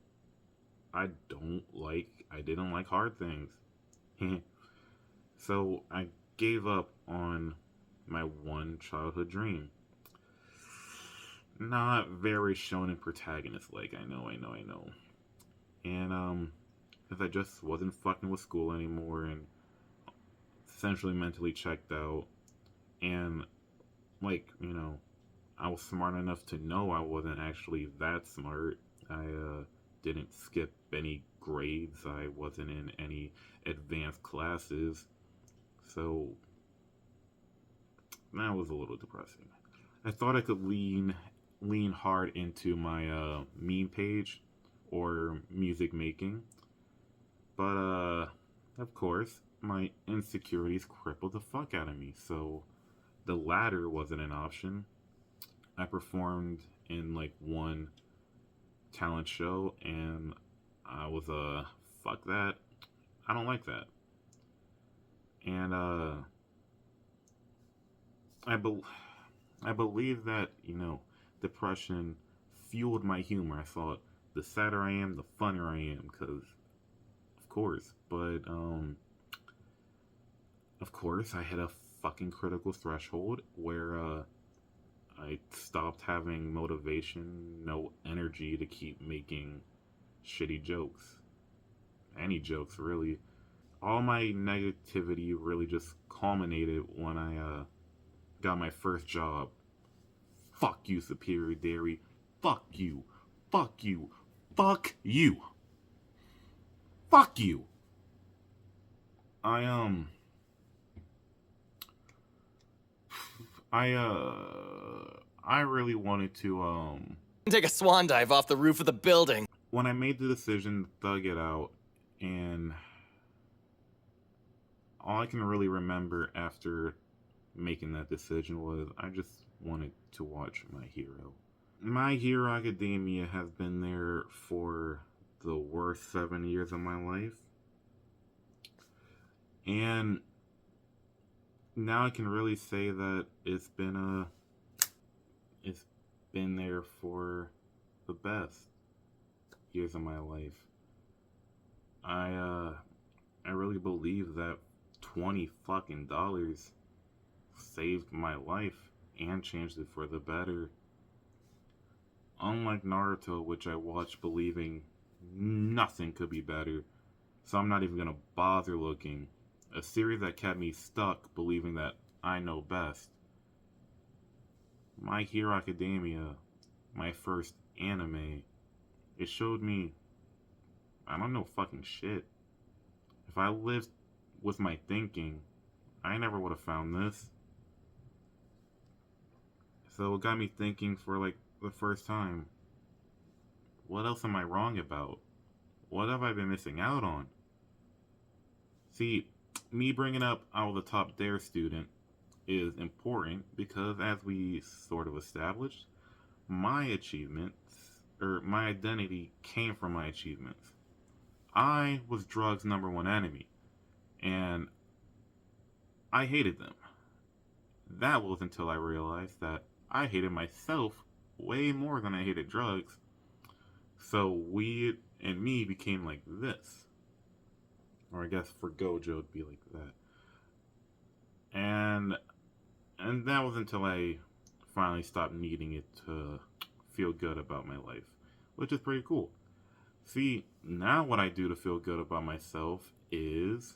I didn't like hard things. So I gave up on my one childhood dream. Not very shonen protagonist like, I know. And, if I just wasn't fucking with school anymore and essentially mentally checked out, and, I was smart enough to know I wasn't actually that smart. I, didn't skip any grades. I wasn't in any advanced classes. So that was a little depressing. I thought I could lean hard into my meme page or music making. But of course, my insecurities crippled the fuck out of me. So the latter wasn't an option. I performed in one talent show and I was fuck that. I don't like that. And I believe that, depression fueled my humor. I thought the sadder I am, the funnier I am, because of course. But of course I hit a fucking critical threshold where I stopped having motivation, no energy to keep making shitty jokes. Any jokes, really. All my negativity really just culminated when I got my first job. Fuck you, Superior Dairy. Fuck you. Fuck you. Fuck you. Fuck you. I really wanted to, Take a swan dive off the roof of the building. when I made the decision to thug it out, and all I can really remember after making that decision was I just wanted to watch My Hero. My Hero Academia has been there for the worst 7 years of my life. And now I can really say that it's been there for the best years of my life. I really believe that $20 fucking saved my life and changed it for the better. Unlike Naruto, which I watched believing nothing could be better, so I'm not even gonna bother looking. A series that kept me stuck believing that I know best. My Hero Academia, my first anime, it showed me I don't know fucking shit. If I lived with my thinking, I never would have found this. So it got me thinking for the first time. What else am I wrong about? What have I been missing out on? See, me bringing up I was a top DARE student is important because, as we sort of established, my achievements, or my identity came from my achievements. I was drugs' number one enemy, and I hated them. That was until I realized that I hated myself way more than I hated drugs. So weed and me became like this. Or I guess for Gojo it'd be like that. And that was until I finally stopped needing it to feel good about my life, which is pretty cool. See, now what I do to feel good about myself is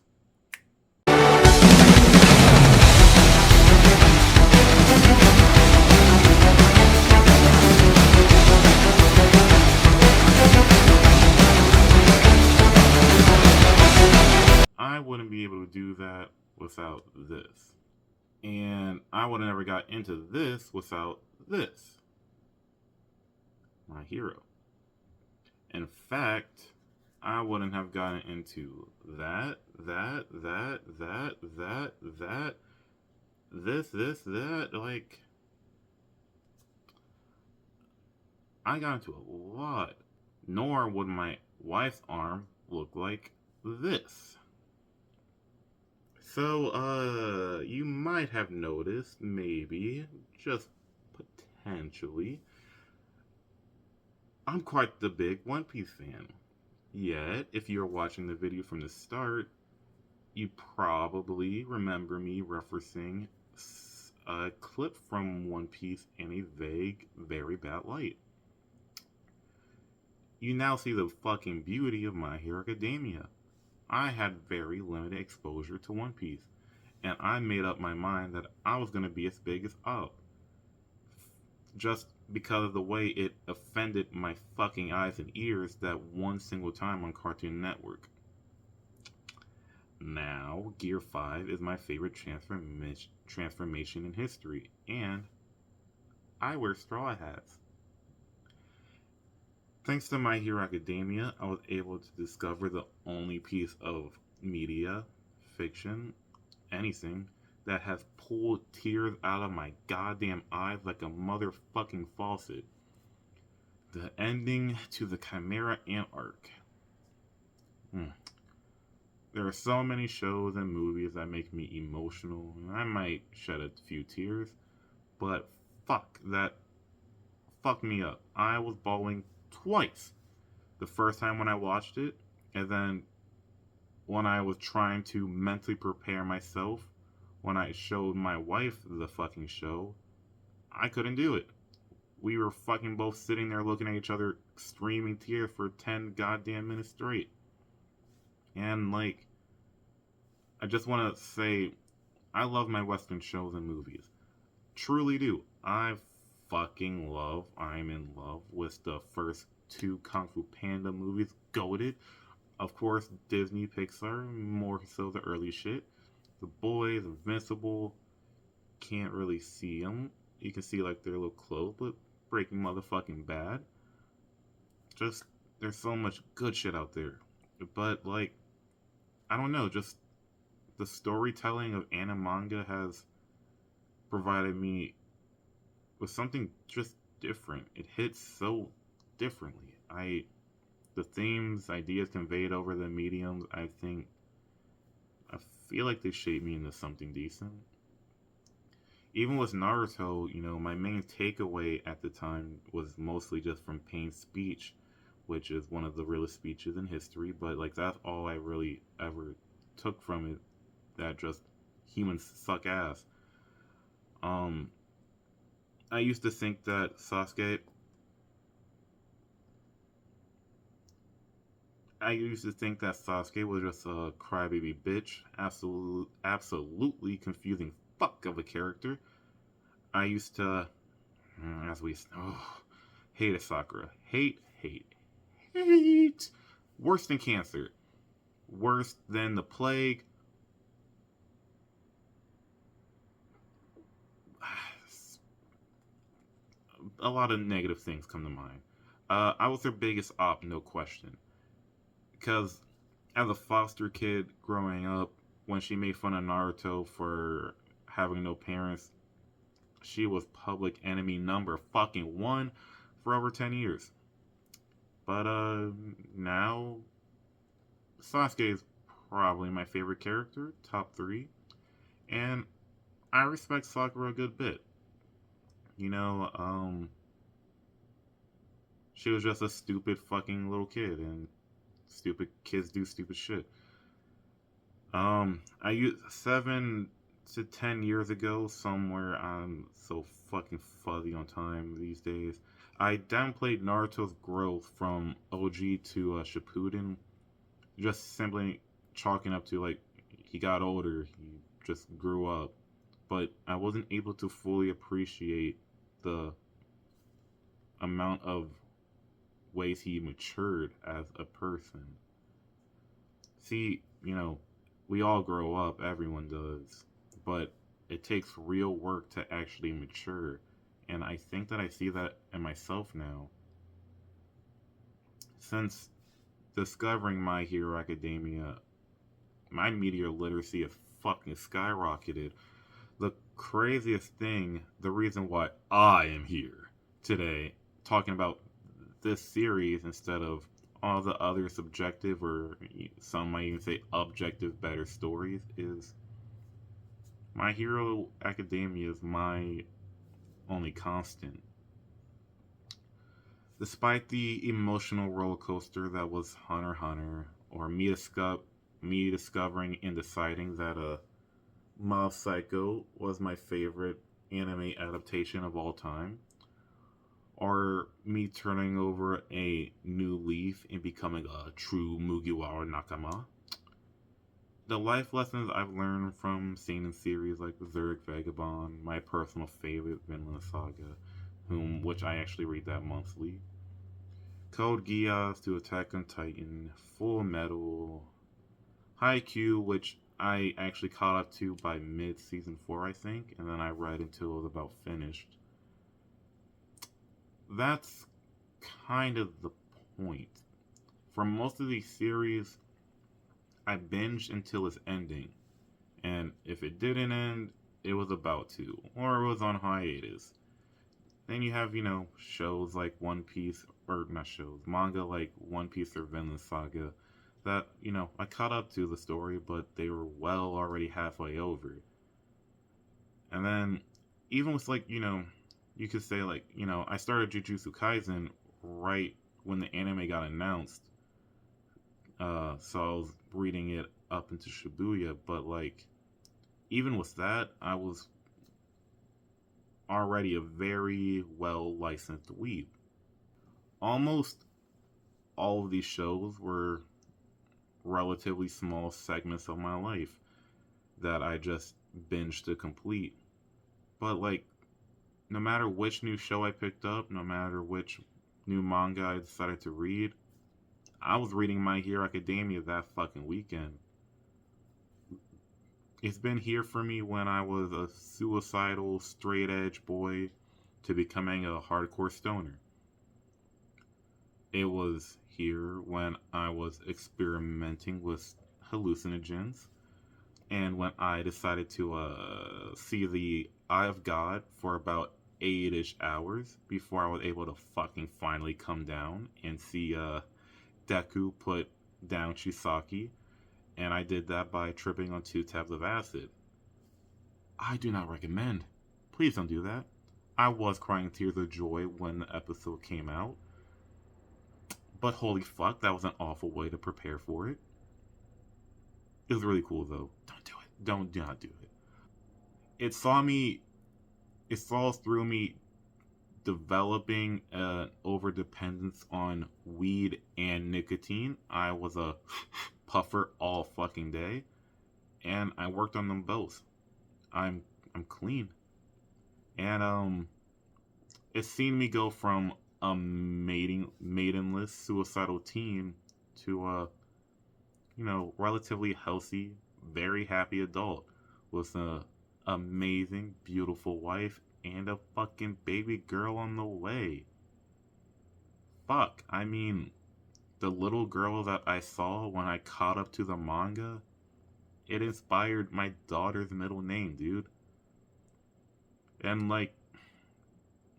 I wouldn't be able to do that without this. And I would have never got into this without this. My hero. In fact, I wouldn't have gotten into that, that. Like, I got into a lot. Nor would my wife's arm look like this. So, you might have noticed, maybe, just potentially, I'm quite the big One Piece fan. Yet, if you're watching the video from the start, you probably remember me referencing a clip from One Piece in a vague, very bad light. You now see the fucking beauty of My Hero Academia. I had very limited exposure to One Piece, and I made up my mind that I was going to be as big as up. Just because of the way it offended my fucking eyes and ears that one single time on Cartoon Network. Now, Gear 5 is my favorite transformation in history, and I wear straw hats. Thanks to My Hero Academia, I was able to discover the only piece of media, fiction, anything, that has pulled tears out of my goddamn eyes like a motherfucking faucet. The ending to the Chimera Ant arc. There are so many shows and movies that make me emotional, and I might shed a few tears, but fuck, that fucked me up. I was bawling twice. The first time when I watched it, and then when I was trying to mentally prepare myself when I showed my wife the fucking show, I couldn't do it. We were fucking both sitting there looking at each other, streaming tears for 10 goddamn minutes straight. And, like, I just want to say, I love my Western shows and movies. Truly do. I'm in love with the first two Kung Fu Panda movies, goated. Of course, Disney, Pixar, more so the early shit. The Boys, Invincible, can't really see them. You can see, like, they're a little close, but Breaking Motherfucking Bad. Just, there's so much good shit out there. But, like, I don't know, just the storytelling of anime manga has provided me with something just different. It hits so differently. The themes, ideas conveyed over the mediums, I feel like they shaped me into something decent. Even with Naruto, my main takeaway at the time was mostly just from Pain's speech, which is one of the realest speeches in history, but, like, that's all I really ever took from it, that just humans suck ass. I used to think that Sasuke was just a crybaby bitch, absolutely confusing fuck of a character. I used to, hate Sakura. Hate. Worse than cancer. Worse than the plague. A lot of negative things come to mind. I was their biggest op, no question. Because as a foster kid growing up, when she made fun of Naruto for having no parents, she was public enemy number fucking one for over 10 years. But now Sasuke is probably my favorite character, top 3. And I respect Sakura a good bit. You know, she was just a stupid fucking little kid, and stupid kids do stupid shit. I used 7 to 10 years ago, somewhere. I'm so fucking fuzzy on time these days. I downplayed Naruto's growth from OG to Shippuden, just simply chalking up to like he got older, he just grew up. But I wasn't able to fully appreciate the amount of ways he matured as a person. See, you know, we all grow up, everyone does, but it takes real work to actually mature. And I think that I see that in myself now. Since discovering My Hero Academia, my media literacy has fucking skyrocketed. The craziest thing, the reason why I am here today talking about this series instead of all the other subjective, or some might even say objective, better stories, is My Hero Academia is my only constant. Despite the emotional roller coaster that was Hunter x Hunter, or me discovering and deciding that Mob Psycho was my favorite anime adaptation of all time, or me turning over a new leaf and becoming a true Mugiwara Nakama. The life lessons I've learned from seeing series like Berserk Vagabond, my personal favorite Vinland Saga, which I actually read that monthly, Code Geass to Attack on Titan, Full Metal, Haikyuu, which I actually caught up to by mid season 4, I think, and then I read until it was about finished. That's kind of the point. For most of these series, I binged until its ending, and if it didn't end, it was about to, or it was on hiatus. Then you have, shows like One Piece, or not shows, manga like One Piece or Vinland Saga, that, I caught up to the story, but they were well already halfway over. And then, even with, like, you could say, like, I started Jujutsu Kaisen right when the anime got announced. So I was reading it up into Shibuya, but, like, even with that, I was already a very well licensed weeb. Almost all of these shows were relatively small segments of my life that I just binged to complete. But, like, no matter which new show I picked up, no matter which new manga I decided to read, I was reading My Hero Academia that fucking weekend. It's been here for me when I was a suicidal, straight edge boy to becoming a hardcore stoner. It was here when I was experimenting with hallucinogens, and when I decided to see the Eye of God for about 8-ish hours before I was able to fucking finally come down and see Deku put down Chisaki, and I did that by tripping on 2 tabs of acid. I do not recommend. Please don't do that. I was crying tears of joy when the episode came out, but holy fuck, that was an awful way to prepare for it. It was really cool though. Don't do it. Do not do it. It saw through me developing an overdependence on weed and nicotine. I was a puffer all fucking day, and I worked on them both. I'm clean, and it's seen me go from a maidenless suicidal teen to a relatively healthy, very happy adult with a amazing, beautiful wife and a fucking baby girl on the way. Fuck, I mean, the little girl that I saw when I caught up to the manga, it inspired my daughter's middle name, dude. And like,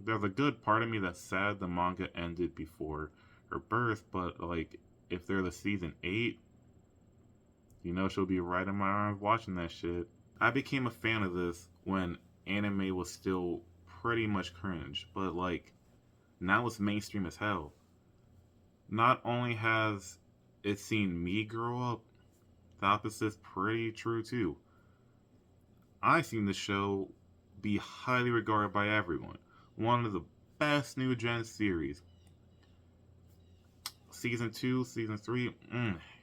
there's a good part of me that's sad the manga ended before her birth, but like, if they're the season 8, you know she'll be right in my arms watching that shit. I became a fan of this when anime was still pretty much cringe, but like, now it's mainstream as hell. Not only has it seen me grow up, the opposite's pretty true too. I've seen the show be highly regarded by everyone. One of the best new gen series. Season 2, Season 3,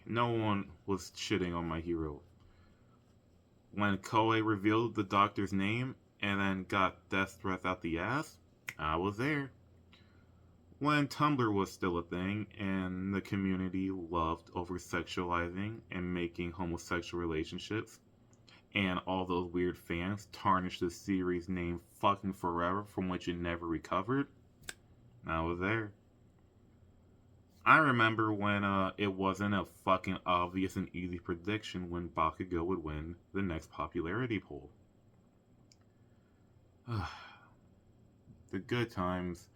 no one was shitting on My Hero. When Koei revealed the doctor's name and then got death threats out the ass, I was there. When Tumblr was still a thing and the community loved over sexualizing and making homosexual relationships, and all those weird fans tarnished the series name fucking forever from which it never recovered, I was there. I remember when it wasn't a fucking obvious and easy prediction when Bakugo would win the next popularity poll. The good times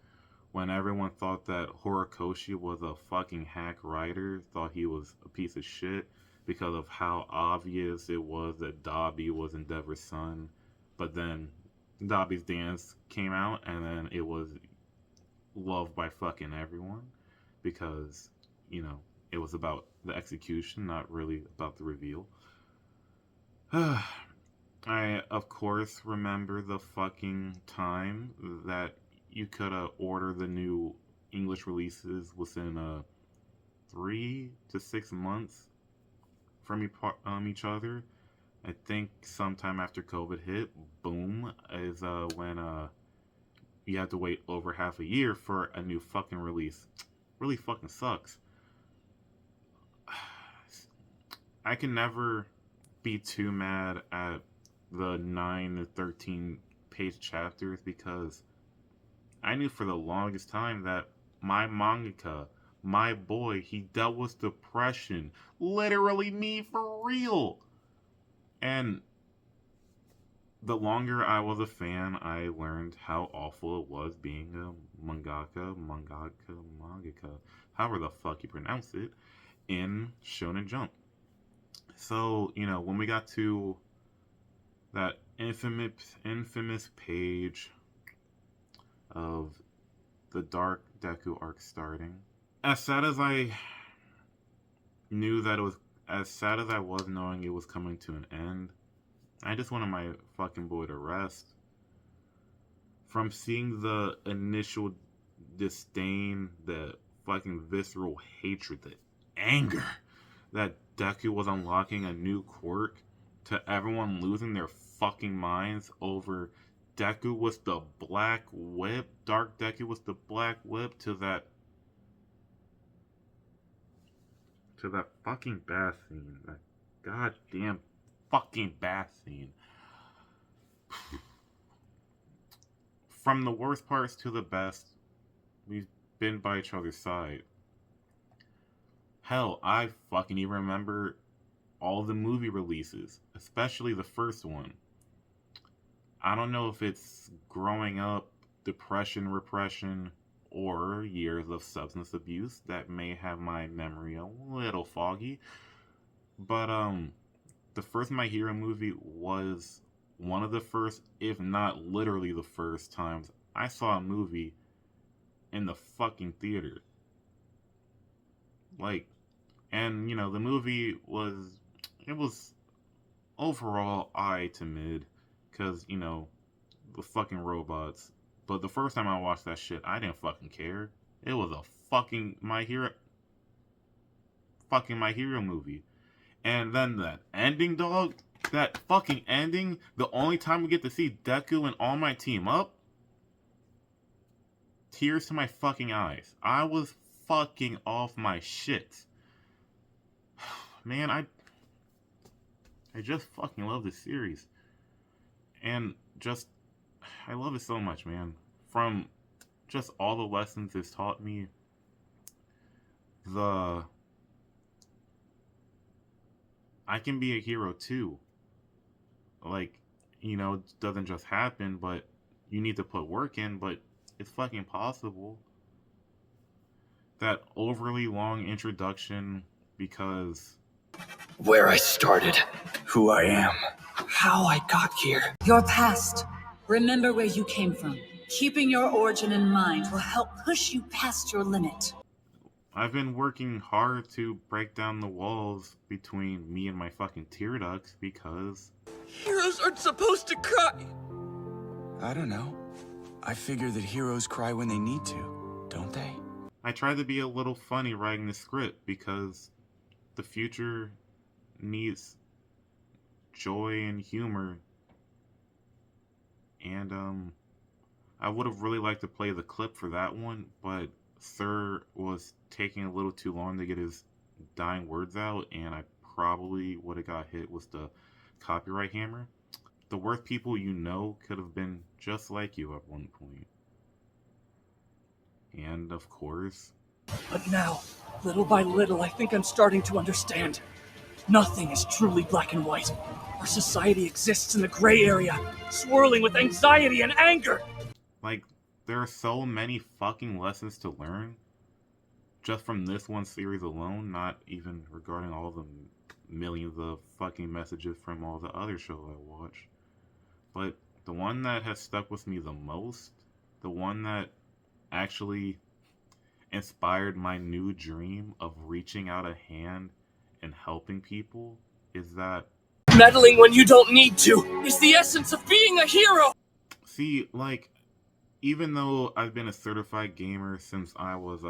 when everyone thought that Horikoshi was a fucking hack writer, thought he was a piece of shit because of how obvious it was that Dabi was Endeavor's son. But then Dabi's dance came out and then it was loved by fucking everyone because, you know, it was about the execution, not really about the reveal. I, of course, remember the fucking time that you could order the new English releases within 3 to 6 months from each other. I think sometime after COVID hit, boom, is when you had to wait over half a year for a new fucking release. Really fucking sucks. I can never be too mad at the 9 to 13 page chapters because I knew for the longest time that my mangaka, my boy, he dealt with depression. Literally me for real. And the longer I was a fan, I learned how awful it was being a mangaka, however the fuck you pronounce it, in Shonen Jump. So, you know, when we got to that infamous page of the Dark Deku arc starting, as sad as I knew that it was, as sad as I was knowing it was coming to an end, I just wanted my fucking boy to rest. From seeing the initial disdain, the fucking visceral hatred, the anger that Deku was unlocking a new quirk, to everyone losing their fucking minds over Deku with the black whip, Dark Deku with the black whip, to that fucking bath scene, that goddamn fucking bath scene. From the worst parts to the best, we've been by each other's side. Hell, I fucking even remember all the movie releases, especially the first one. I don't know if it's growing up, depression, repression, or years of substance abuse that may have my memory a little foggy. But the first My Hero movie was one of the first, if not literally the first times I saw a movie in the fucking theater. Like, and you know, the movie was, it was overall eye to mid, cause you know, the fucking robots. But the first time I watched that shit, I didn't fucking care. It was a fucking My Hero movie. And then that ending, dog, that fucking ending, the only time we get to see Deku and All Might team up, tears to my fucking eyes. I was fucking off my shit. Man, I just fucking love this series. And just, I love it so much, man. From just all the lessons it's taught me, I can be a hero too. Like, you know, it doesn't just happen, but you need to put work in, but it's fucking possible. That overly long introduction because Where I started, who I am, how I got here. Your past. Remember where you came from. Keeping your origin in mind will help push you past your limit. I've been working hard to break down the walls between me and my fucking tear ducts because Heroes aren't supposed to cry. I don't know. I figure that heroes cry when they need to, don't they? I tried to be a little funny writing the script because the future needs joy and humor. And I would have really liked to play the clip for that one, but Sir was taking a little too long to get his dying words out, and I probably would have got hit with the copyright hammer. The worst people you know could have been just like you at one point. And of course, But now, little by little, I think I'm starting to understand. Nothing is truly black and white. Our society exists in the gray area, swirling with anxiety and anger. like, there are so many fucking lessons to learn just from this one series alone, not even regarding all the millions of fucking messages from all the other shows I watch. But the one that has stuck with me the most, the one that actually inspired my new dream of reaching out a hand and helping people, is that Meddling when you don't need to is the essence of being a hero. see, like, even though I've been a certified gamer since I was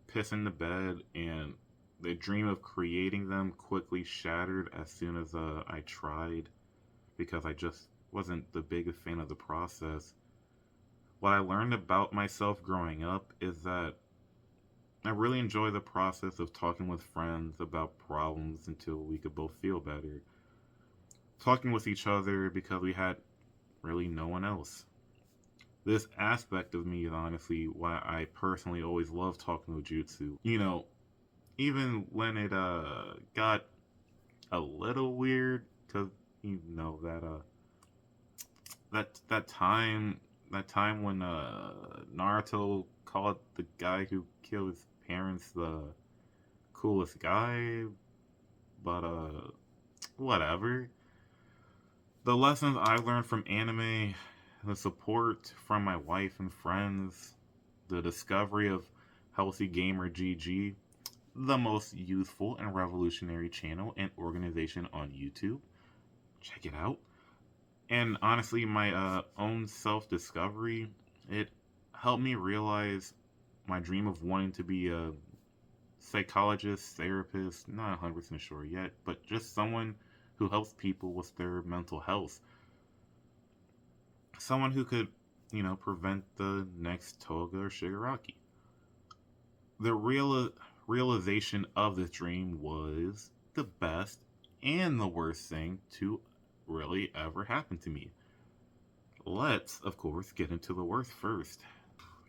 pissing the bed, and the dream of creating them quickly shattered as soon as I tried, because I just wasn't the biggest fan of the process. What I learned about myself growing up is that I really enjoy the process of talking with friends about problems until we could both feel better. Talking with each other because we had really no one else. This aspect of me is honestly why I personally always love talking with Jutsu. You know, even when it got a little weird, because you know that time when Naruto called the guy who killed his parents the coolest guy, but whatever. The lessons I learned from anime, the support from my wife and friends, the discovery of Healthy Gamer GG, the most youthful and revolutionary channel and organization on YouTube. Check it out. And honestly, my own self-discovery, it helped me realize my dream of wanting to be a psychologist, therapist, not 100% sure yet, but just someone who helps people with their mental health. Someone who could, prevent the next Toga or Shigaraki. The realization of this dream was the best and the worst thing to really ever happen to me. Let's, of course, get into the worst first.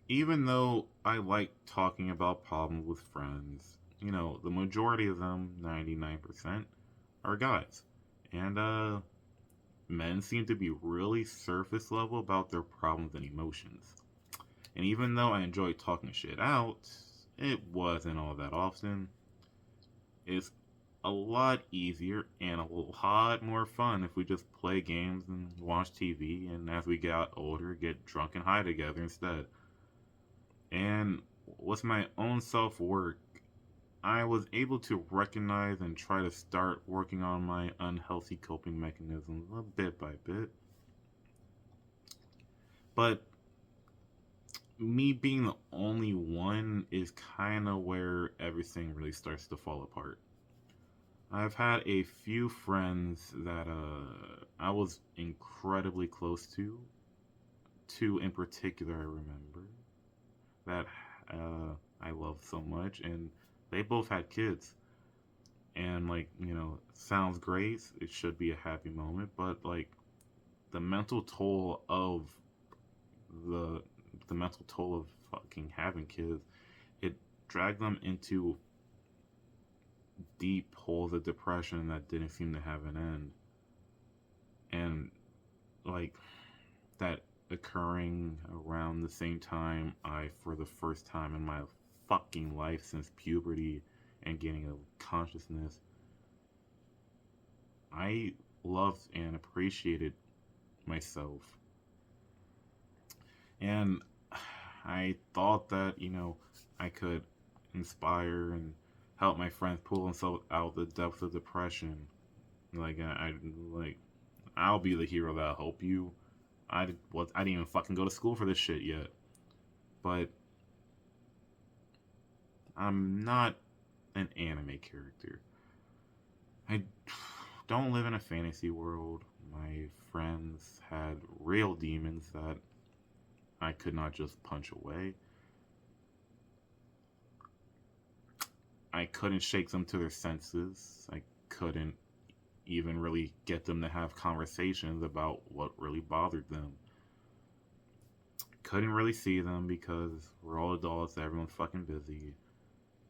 Even though I like talking about problems with friends, the majority of them, 99%, are guys. And men seem to be really surface level about their problems and emotions. And even though I enjoy talking shit out, it wasn't all that often. It's a lot easier and a lot more fun if we just play games and watch TV, and as we get older, get drunk and high together instead. And with my own self-work, I was able to recognize and try to start working on my unhealthy coping mechanisms a bit by bit. But me being the only one is kind of where everything really starts to fall apart. I've had a few friends that I was incredibly close to. Two in particular I remember that I love so much, and they both had kids. And sounds great. It should be a happy moment, but the mental toll of the mental toll of fucking having kids, it dragged them into deep holes of depression that didn't seem to have an end. And that occurring around the same time for the first time in my fucking life since puberty and getting a consciousness, I loved and appreciated myself. And I thought that, I could inspire and help my friends pull themselves out the depths of depression. I'll be the hero that'll help you. I didn't even fucking go to school for this shit yet. But I'm not an anime character. I don't live in a fantasy world. My friends had real demons that I could not just punch away. I couldn't shake them to their senses. I couldn't even really get them to have conversations about what really bothered them. Couldn't really see them because we're all adults, everyone's fucking busy.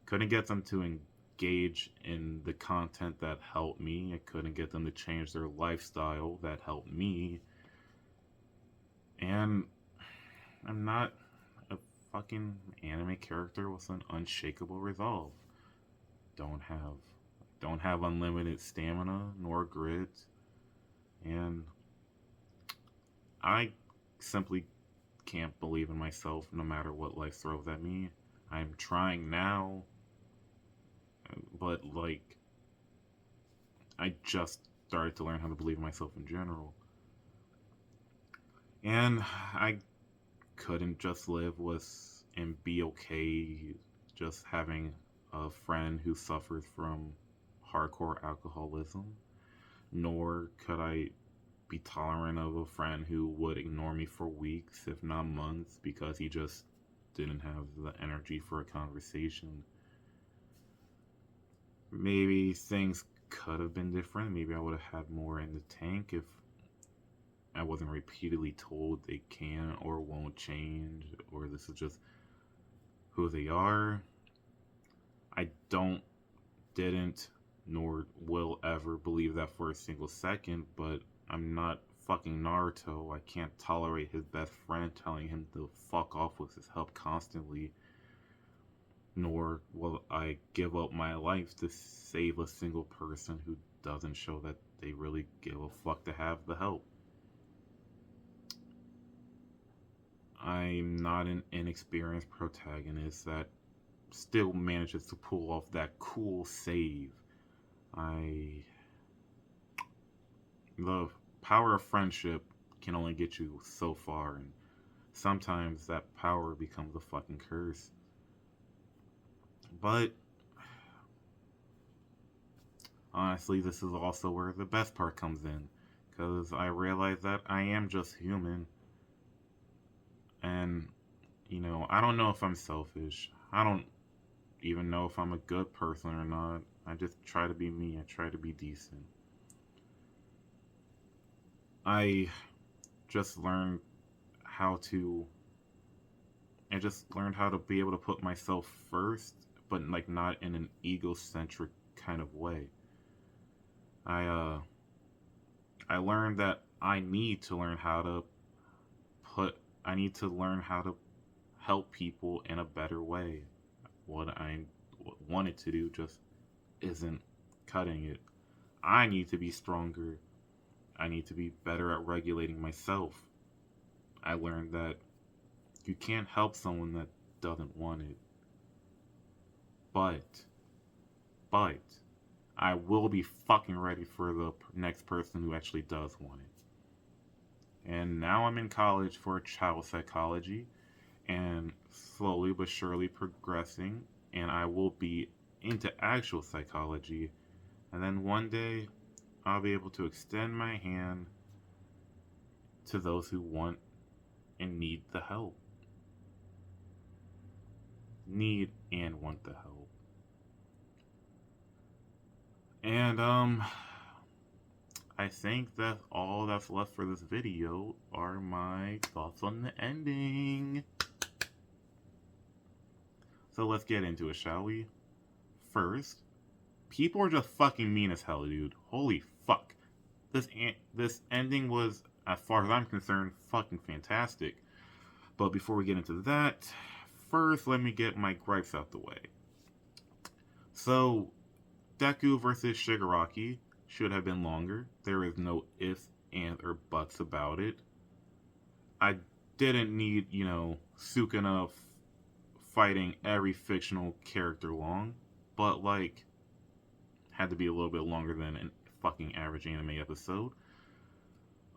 Couldn't get them to engage in the content that helped me. I couldn't get them to change their lifestyle that helped me. And I'm not a fucking anime character with an unshakable resolve. Don't have unlimited stamina nor grit, and I simply can't believe in myself no matter what life throws at me. I'm trying now, but I just started to learn how to believe in myself in general. And I couldn't just live with and be okay just having a friend who suffers from hardcore alcoholism, nor could I be tolerant of a friend who would ignore me for weeks, if not months, because he just didn't have the energy for a conversation. Maybe things could have been different. Maybe I would have had more in the tank if I wasn't repeatedly told they can or won't change, or this is just who they are. I didn't, nor will ever believe that for a single second, but I'm not fucking Naruto. I can't tolerate his best friend telling him to fuck off with his help constantly, nor will I give up my life to save a single person who doesn't show that they really give a fuck to have the help. I'm not an inexperienced protagonist that still manages to pull off that cool save. The power of friendship can only get you so far, and sometimes that power becomes a fucking curse. But honestly, this is also where the best part comes in, because I realize that I am just human, and I don't know if I'm selfish. I don't even know if I'm a good person or not. I just try to be me. I try to be decent. I just learned how to be able to put myself first, but not in an egocentric kind of way. I learned that I need to learn how to help people in a better way. What I wanted to do just isn't cutting it. I need to be stronger. I need to be better at regulating myself. I learned that you can't help someone that doesn't want it. But I will be fucking ready for the next person who actually does want it. And now I'm in college for child psychology, and slowly but surely progressing, and I will be into actual psychology, and then one day I'll be able to extend my hand to those who want and need the help. Need and want the help. And I think that all that's left for this video are my thoughts on the ending. So let's get into it, shall we? First, people are just fucking mean as hell, dude. Holy fuck. This ending was as far as I'm concerned, fucking fantastic. But before we get into that, first let me get my gripes out the way. So, Deku versus Shigaraki should have been longer. There is no ifs, ands, or buts about it. I didn't need, Sukuna fighting every fictional character long, but, like, had to be a little bit longer than a fucking average anime episode.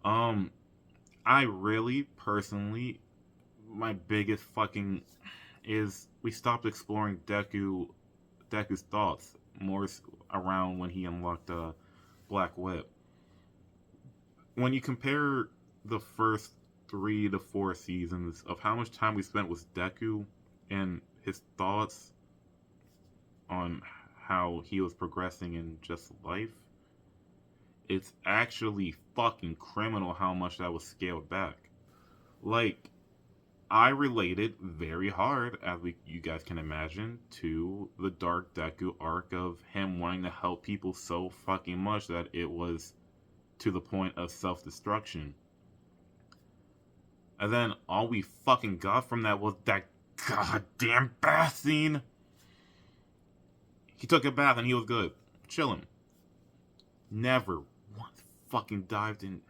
I really, personally, my biggest fucking is we stopped exploring Deku's thoughts more around when he unlocked Black Whip. When you compare the first 3 to 4 seasons of how much time we spent with Deku and his thoughts on how he was progressing in just life, it's actually fucking criminal how much that was scaled back. Like, I related very hard, as you guys can imagine, to the Dark Deku arc of him wanting to help people so fucking much that it was to the point of self-destruction. And then all we fucking got from that was that goddamn bath scene. He took a bath and he was good. Chillin'. Never once fucking dived in.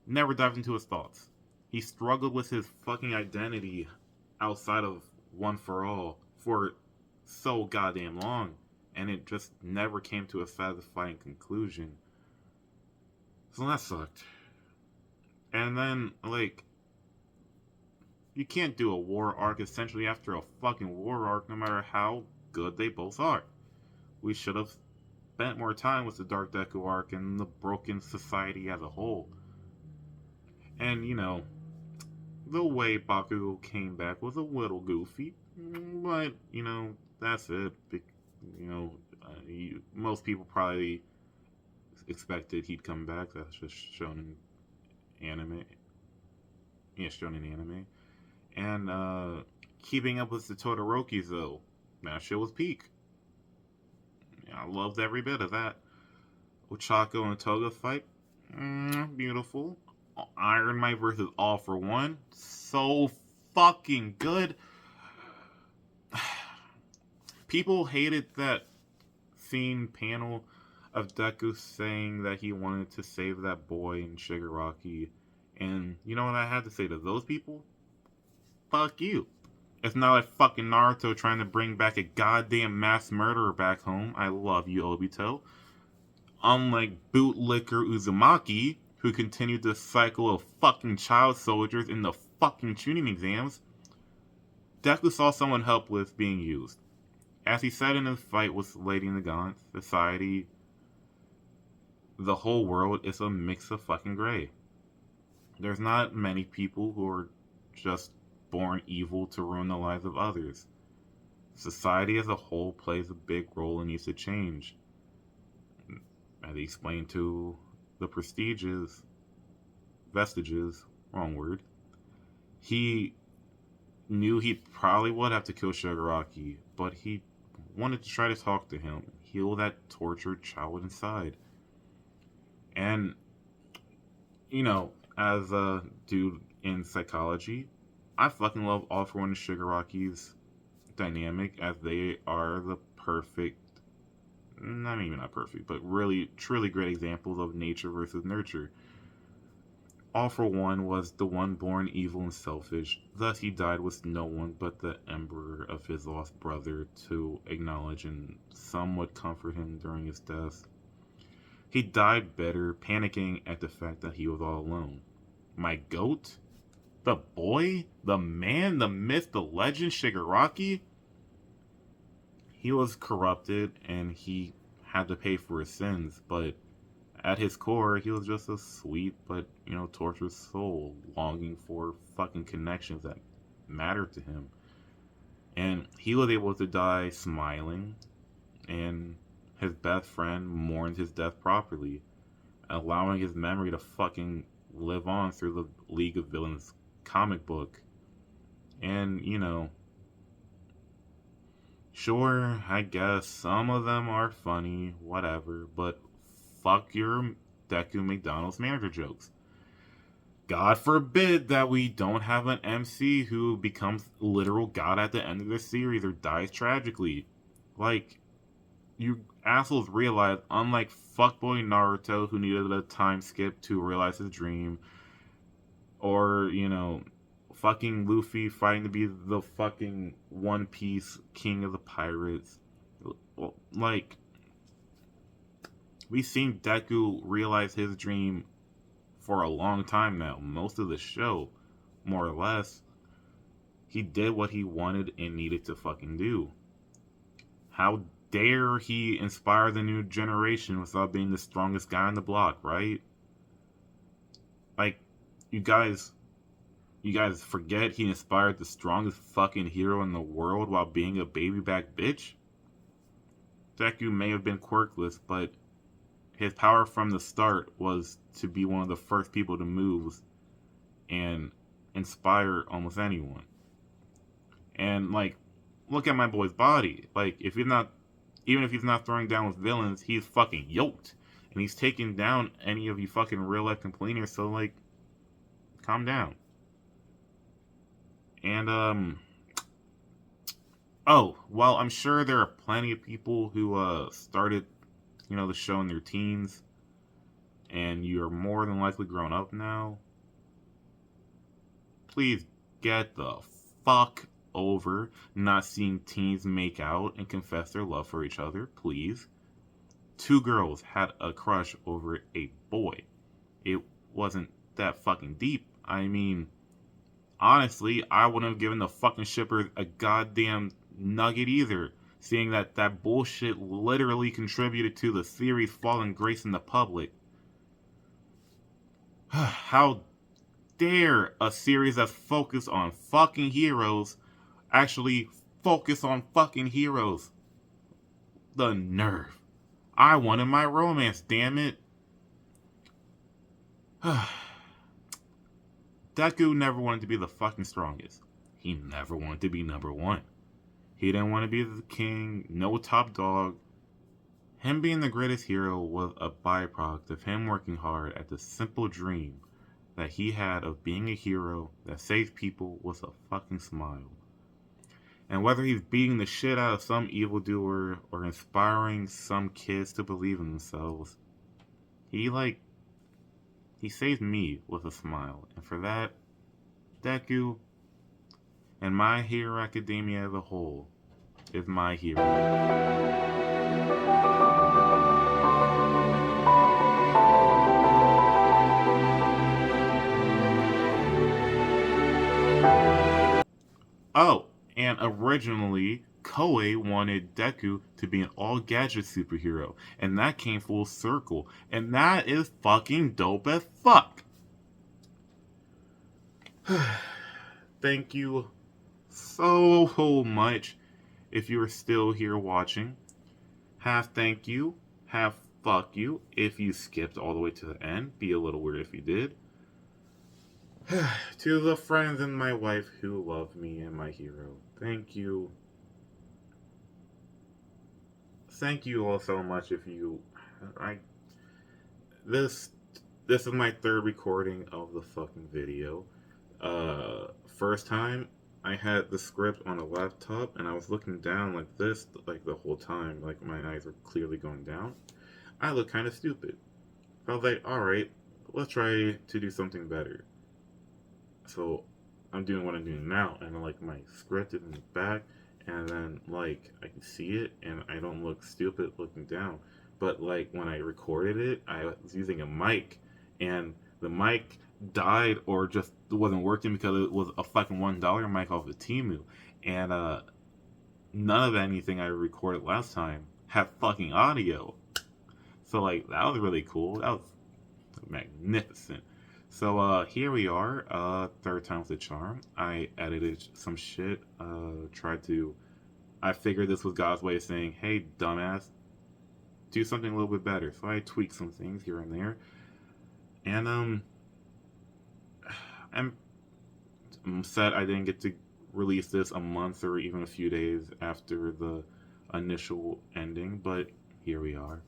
Never dived into his thoughts. He struggled with his fucking identity outside of One for All for so goddamn long, and it just never came to a satisfying conclusion. So that sucked. And then, like, you can't do a war arc essentially after a fucking war arc, no matter how good they both are. We should have spent more time with the Dark Deku arc and the broken society as a whole. And, the way Bakugo came back was a little goofy, but, that's it. Most people probably expected he'd come back. That's just shown in anime. Yeah, shown in anime. And, keeping up with the Todorokis, though, that shit was peak. I loved every bit of that. Ochako and Toga fight, beautiful. Iron Might versus All for One, so fucking good. People hated that scene panel of Deku saying that he wanted to save that boy in Shigaraki. And you know what I had to say to those people? Fuck you. It's not like fucking Naruto trying to bring back a goddamn mass murderer back home. I love you, Obito. Unlike bootlicker Uzumaki, who continued the cycle of fucking child soldiers in the fucking tuning exams, Deku saw someone helpless being used. As he said in his fight with Lady Nagant, society, the whole world is a mix of fucking gray. There's not many people who are just born evil to ruin the lives of others. Society as a whole plays a big role and needs to change. As he explained to the vestiges, wrong word, he knew he probably would have to kill Shigaraki, but he wanted to try to talk to him, heal that tortured child inside. And, as a dude in psychology, I fucking love All For One and Shigaraki's dynamic, as they are the perfect, not even not perfect, but really, truly great examples of nature versus nurture. All For One was the one born evil and selfish, thus he died with no one but the emperor of his lost brother to acknowledge and somewhat comfort him during his death. He died bitter, panicking at the fact that he was all alone. My goat? The boy? The man? The myth? The legend? Shigaraki? He was corrupted and he had to pay for his sins, but at his core, he was just a sweet but, tortured soul longing for fucking connections that mattered to him. And he was able to die smiling, and his best friend mourned his death properly, allowing his memory to fucking live on through the League of Villains comic book. And, sure, I guess some of them are funny, whatever, but fuck your Deku McDonald's manager jokes. God forbid that we don't have an MC who becomes literal god at the end of the series or dies tragically. Like, you assholes realize, unlike fuckboy Naruto who needed a time skip to realize his dream, or, you know, fucking Luffy fighting to be the fucking One Piece king of the pirates. Like, we've seen Deku realize his dream for a long time now. Most of the show, more or less, he did what he wanted and needed to fucking do. How dare he inspire the new generation without being the strongest guy on the block, right? Like, you guys forget he inspired the strongest fucking hero in the world while being a baby back bitch? Deku may have been quirkless, but his power from the start was to be one of the first people to move and inspire almost anyone. And, like, look at my boy's body. Like, even if he's not throwing down with villains, he's fucking yoked. And he's taking down any of you fucking real life complainers, so, like, calm down. And, oh, well, I'm sure there are plenty of people who, started, you know, the show in their teens, and you're more than likely grown up now. Please get the fuck over not seeing teens make out and confess their love for each other, please. 2 girls had a crush over a boy. It wasn't that fucking deep. I mean, honestly, I wouldn't have given the fucking shippers a goddamn nugget either, seeing that that bullshit literally contributed to the series falling grace in the public. How dare a series that's focused on fucking heroes actually focus on fucking heroes? The nerve. I wanted my romance, damn it. Deku never wanted to be the fucking strongest. He never wanted to be number 1. He didn't want to be the king, no top dog. Him being the greatest hero was a byproduct of him working hard at the simple dream that he had of being a hero that saves people with a fucking smile. And whether he's beating the shit out of some evildoer or inspiring some kids to believe in themselves, he saved me with a smile. And for that, Deku, and My Hero Academia as a whole, is my hero. Oh, and originally, Koei wanted Deku to be an all-gadget superhero, and that came full circle, and that is fucking dope as fuck. Thank you so much if you are still here watching. Half thank you, half fuck you if you skipped all the way to the end. Be a little weird if you did. To the friends and my wife who love me and my hero, thank you. Thank you all so much if you... This is my 3rd recording of the fucking video. First time, I had the script on a laptop and I was looking down like this, like the whole time, like my eyes were clearly going down. I look kind of stupid. I was like, alright, let's try to do something better. So I'm doing what I'm doing now, and like my script is in the back, and then like I can see it, and I don't look stupid looking down. But like when I recorded it, I was using a mic, and the mic died or just wasn't working because it was a fucking $1 mic off of Temu, and none of anything I recorded last time had fucking audio. So like that was really cool. That was magnificent. So here we are, 3rd time's the charm. I edited some shit, I figured this was God's way of saying, hey dumbass, do something a little bit better. So I tweaked some things here and there. And I'm sad I didn't get to release this a month or even a few days after the initial ending, but here we are.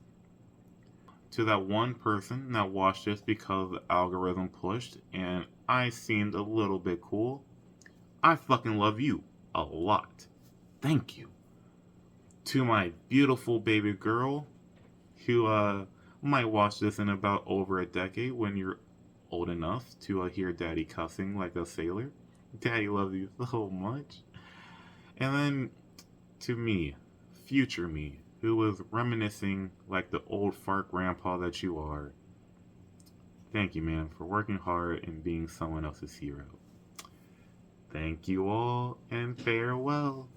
To that one person that watched this because the algorithm pushed and I seemed a little bit cool, I fucking love you a lot. Thank you. To my beautiful baby girl who might watch this in about over a decade when you're old enough to hear daddy cussing like a sailor. Daddy loves you so much. And then to me, future me, who was reminiscing like the old fart grandpa that you are. Thank you, man, for working hard and being someone else's hero. Thank you all, and farewell.